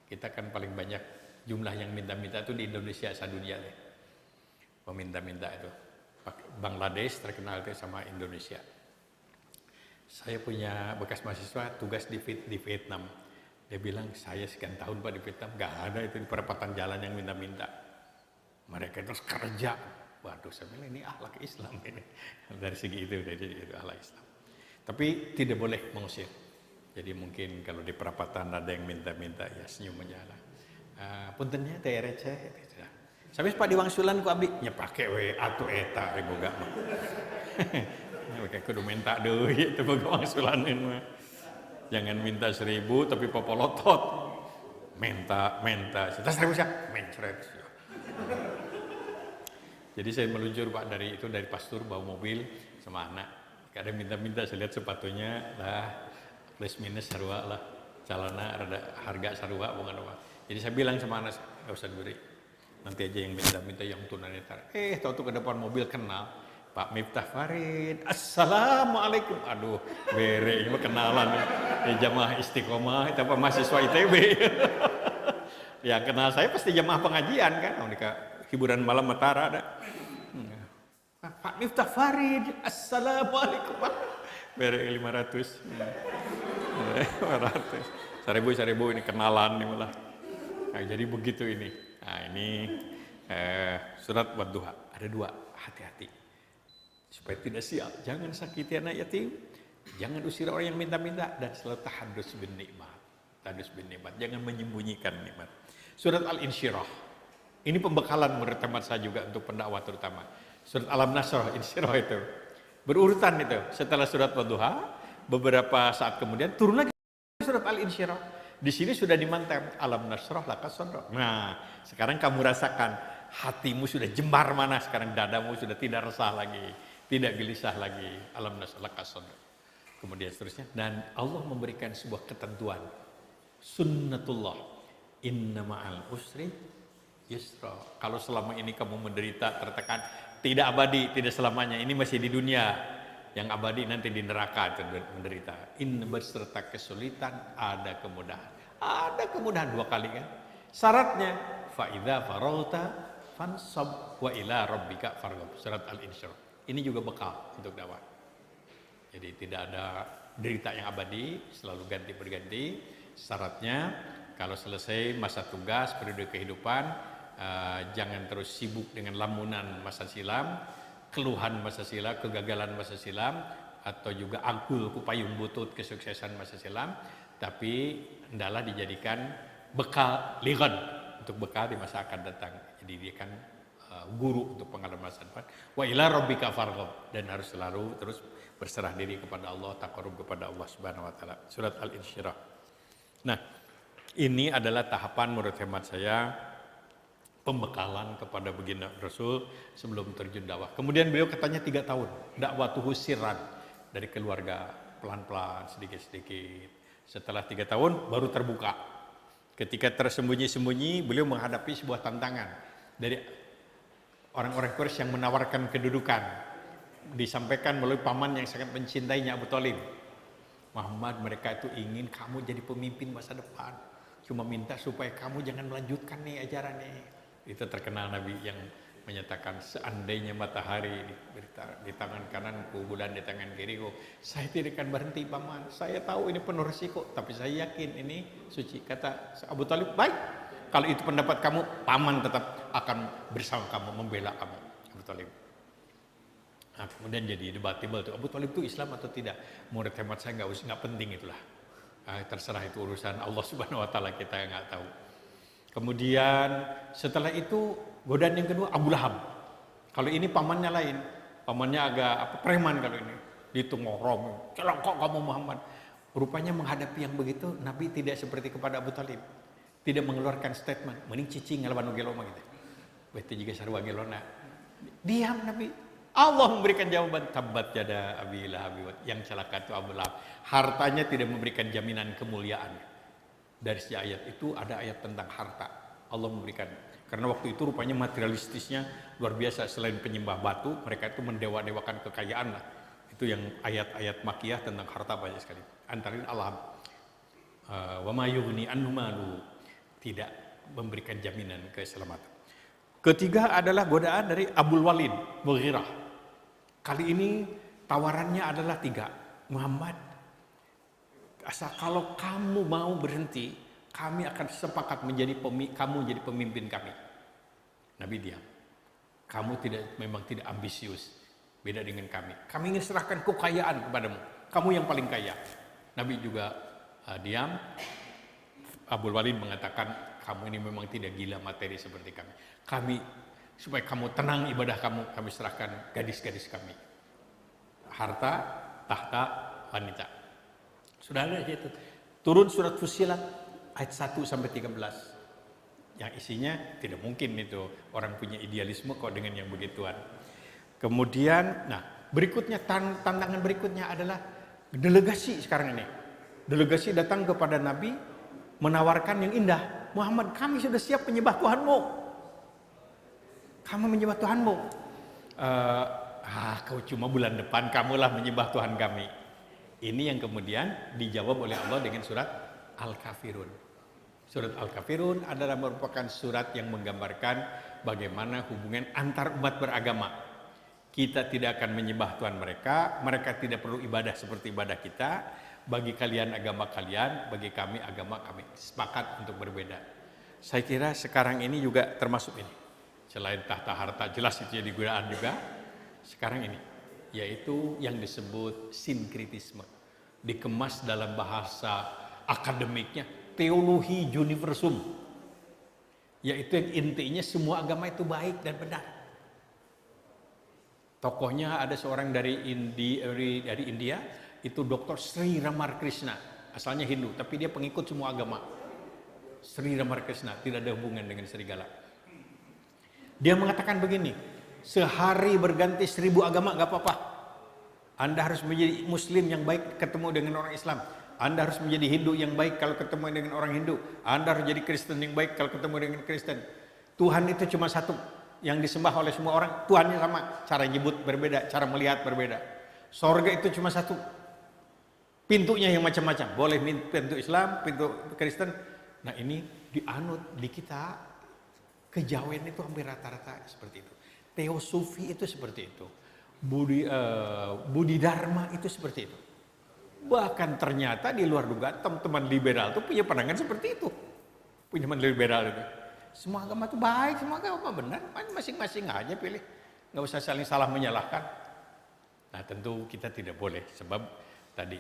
Kita kan paling banyak jumlah yang minta-minta itu di Indonesia sadunia deh. Peminta-minta itu Bangladesh terkenal itu sama Indonesia. Saya punya bekas mahasiswa tugas di Vietnam. Dia bilang, saya sekian tahun Pak di Vietnam, gak ada itu di perempatan jalan yang minta-minta. Mereka terus kerja. Waduh, saya bilang ini akhlak Islam ini. Dari segi itu akhlak Islam. Tapi tidak boleh mengusir. Jadi mungkin kalau di perempatan ada yang minta-minta, ya senyum aja lah. puntennya teh receh. Sampai Pak diwangsulan ku abdi nya pake we atuh eta boga mah. Oke kudu minta deui teu boga wangsulaneun mah. Jangan minta 1.000 tapi popolotot. Minta. Kita 1.000 sia, mencret. Jadi saya meluncur Pak dari pastur bawa mobil sama anak. Kadang minta saya lihat sepatunya lah plus minus sarua lah. Calana rada harga sarua bukan apa. Jadi saya bilang sama anak enggak usah diberi. Nanti aja yang minta yang tunanetra. Tahu ke depan mobil kenal Pak Miftah Farid. Assalamualaikum. Aduh, bere ini mah kenalan jamaah istiqomah itu apa mahasiswa ITB. Ya kenal saya pasti jamaah pengajian kan. Hiburan malam Matara ada. Pak Miftah Farid. Assalamualaikum. Bere 500. 500. 1.000 ini kenalan nih malah. Nah, jadi begitu ini. Nah ini surat Wadduha ada 2, hati-hati supaya tidak sial, jangan sakiti anak yatim, jangan usir orang yang minta-minta, dan selalu tahadus bin nikmat, jangan menyembunyikan nikmat. Surat Al-Insyirah ini pembekalan menurut teman saya juga untuk pendakwah terutama. Surat Alam Nasrah, Insyirah itu berurutan itu, setelah surat Wadduha beberapa saat kemudian turun lagi surat Al-Insyirah. Di sini sudah dimantem alam nasrah laka sadrak. Nah, sekarang kamu rasakan hatimu sudah jembar mana sekarang, dadamu sudah tidak resah lagi, tidak gelisah lagi. Alam nasrah laka sadrak. Kemudian seterusnya dan Allah memberikan sebuah ketentuan. Sunnatullah. Inna ma'al usri yusra. Kalau selama ini kamu menderita, tertekan, tidak abadi, tidak selamanya. Ini masih di dunia. Yang abadi nanti di neraka menderita. Berserta kesulitan ada kemudahan. Ada kemudahan 2 kali kan. Syaratnya fa idza farauta fansab wa ila rabbika farghab. Surat Al-Insyirah. Ini juga bekal untuk dakwah. Jadi tidak ada derita yang abadi, selalu ganti berganti. Syaratnya kalau selesai masa tugas, periode kehidupan, jangan terus sibuk dengan lamunan masa silam. Keluhan masa silam, kegagalan masa silam, atau juga angkul kupayung butut kesuksesan masa silam, tapi hendaklah dijadikan bekal ligan untuk bekal di masa akan datang. Jadi dia kan guru untuk pengalaman masa depan. Wa ila rabbika farghab, dan harus selalu terus berserah diri kepada Allah, taqarrub kepada Allah Subhanahu wa taala. Surat Al-Insyirah. Nah, ini adalah tahapan menurut hemat saya pembekalan kepada baginda Rasul sebelum terjun dakwah. Kemudian beliau katanya 3 tahun dakwatuhu sirran, dari keluarga pelan-pelan sedikit-sedikit. Setelah 3 tahun baru terbuka. Ketika tersembunyi-sembunyi beliau menghadapi sebuah tantangan dari orang-orang Quraisy yang menawarkan kedudukan. Disampaikan melalui paman yang sangat mencintainya, Abu Thalib. Muhammad, mereka itu ingin kamu jadi pemimpin masa depan. Cuma minta supaya kamu jangan melanjutkan nih ajaran nih. Itu terkenal Nabi yang menyatakan seandainya matahari di tangan kananku, bulan di tangan kiriku, saya tidak akan berhenti paman. Saya tahu ini penuh resiko, tapi saya yakin ini suci. Kata Abu Thalib, baik. Kalau itu pendapat kamu, paman tetap akan bersama kamu, membela kamu. Abu Thalib. Nah, kemudian jadi debatable tuh, Abu Thalib itu Islam atau tidak? Menurut hemat saya nggak penting itulah. Terserah itu urusan Allah Subhanahu Wa Taala, kita nggak tahu. Kemudian setelah itu godaan yang kedua Abu Lahab. Kalau ini pamannya lain, pamannya agak preman kalau ini, ditungorong, celaka kamu Muhammad. Rupanya menghadapi yang begitu Nabi tidak seperti kepada Abu Thalib, tidak mengeluarkan statement, mending cicing ngelawan geloma gitu. Berarti juga sarwa gelona. Diam Nabi. Allah memberikan jawaban, tabat jada Abi Lahab, yang celaka itu Abu Lahab. Hartanya tidak memberikan jaminan kemuliaan. Dari si ayat itu ada ayat tentang harta. Allah memberikan, karena waktu itu rupanya materialistisnya luar biasa. Selain penyembah batu, mereka itu mendewa-dewakan kekayaan lah. Itu yang ayat-ayat makiyah tentang harta banyak sekali. Antara lain Allah wa ma yughni anhu malu, tidak memberikan jaminan keselamatan. Ketiga adalah godaan dari Abul Walid Mughirah. Kali ini tawarannya adalah 3. Muhammad, asal kalau kamu mau berhenti, kami akan sepakat kamu jadi pemimpin kami. Nabi diam. Kamu memang tidak ambisius, beda dengan kami. Kami ingin serahkan kekayaan kepadamu. Kamu yang paling kaya. Nabi juga diam. Abul Walid mengatakan, kamu ini memang tidak gila materi seperti kami. Kami, supaya kamu tenang ibadah kamu, kami serahkan gadis-gadis kami. Harta, tahta, wanita. Sudah ada itu. Turun surat Fussilat ayat 1 sampai 13. Yang isinya tidak mungkin itu orang punya idealisme kok dengan yang begituan. Kemudian, nah berikutnya tantangan berikutnya adalah delegasi sekarang ini. Delegasi datang kepada Nabi menawarkan yang indah. Muhammad, kami sudah siap menyembah Tuhanmu. Kamu menyembah Tuhanmu. Kau cuma bulan depan kamulah menyembah Tuhan kami. Ini yang kemudian dijawab oleh Allah dengan surat Al-Kafirun. Surat Al-Kafirun adalah merupakan surat yang menggambarkan bagaimana hubungan antar umat beragama. Kita tidak akan menyembah Tuhan mereka, mereka tidak perlu ibadah seperti ibadah kita. Bagi kalian agama kalian, bagi kami agama kami. Sepakat untuk berbeda. Saya kira sekarang ini juga termasuk ini. Selain tahta harta, jelas itu jadi godaan juga. Sekarang ini, yaitu yang disebut sinkritisme. Dikemas dalam bahasa akademiknya, teologi universum, yaitu yang intinya semua agama itu baik dan benar. Tokohnya ada seorang dari India, itu Dr. Sri Ramakrishna, asalnya Hindu, tapi dia pengikut semua agama. Sri Ramakrishna, tidak ada hubungan dengan serigala. Dia mengatakan begini, sehari berganti 1000 agama gak apa-apa. Anda harus menjadi Muslim yang baik ketemu dengan orang Islam. Anda harus menjadi Hindu yang baik kalau ketemu dengan orang Hindu. Anda harus jadi Kristen yang baik kalau ketemu dengan Kristen. Tuhan itu cuma satu yang disembah oleh semua orang. Tuhannya sama, cara nyebut berbeda, cara melihat berbeda. Sorga itu cuma satu. Pintunya yang macam-macam. Boleh pintu Islam, pintu Kristen. Nah ini dianut di kita. Kejawen itu hampir rata-rata seperti itu. Teosofi itu seperti itu. Budi Dharma itu seperti itu. Bahkan ternyata di luar dugaan teman-teman liberal itu punya pandangan seperti itu. Punya pandangan liberal itu. Semua agama itu baik, semua agama benar. Masing-masing aja pilih. Nggak usah saling salah menyalahkan. Nah tentu kita tidak boleh. Sebab tadi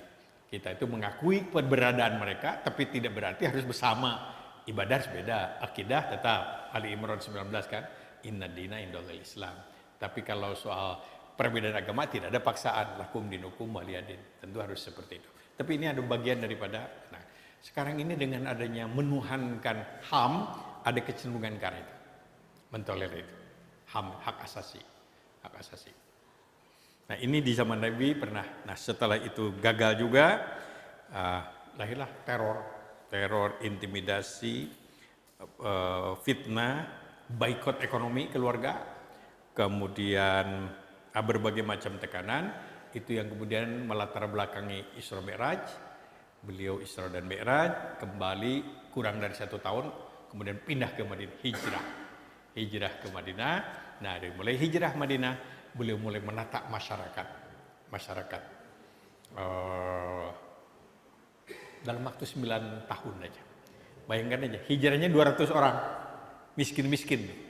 kita itu mengakui keberadaan mereka. Tapi tidak berarti harus bersama. Ibadah harus beda. Akidah tetap. Ali Imran 19 kan. Inna dina indallahil Islam. Tapi kalau soal perbedaan agama tidak ada paksaan, lakum dinukum waliyadin. Tentu harus seperti itu. Tapi ini ada bagian daripada, nah sekarang ini dengan adanya menuhankan HAM, ada kecenderungan ke arah itu. Mentolerir itu. HAM, hak asasi. Hak asasi. Nah ini di zaman Nabi pernah, nah setelah itu gagal juga, lahirlah teror, intimidasi, fitnah, boikot ekonomi keluarga, kemudian berbagai macam tekanan, itu yang kemudian melatar belakangi Isra Mi'raj. Beliau Isra dan Mi'raj, kembali kurang dari 1 tahun, kemudian pindah ke Madinah, hijrah ke Madinah. Nah dari mulai hijrah Madinah, beliau mulai menata masyarakat. Dalam waktu 9 tahun aja. Bayangkan aja, hijrahnya 200 orang, miskin-miskin.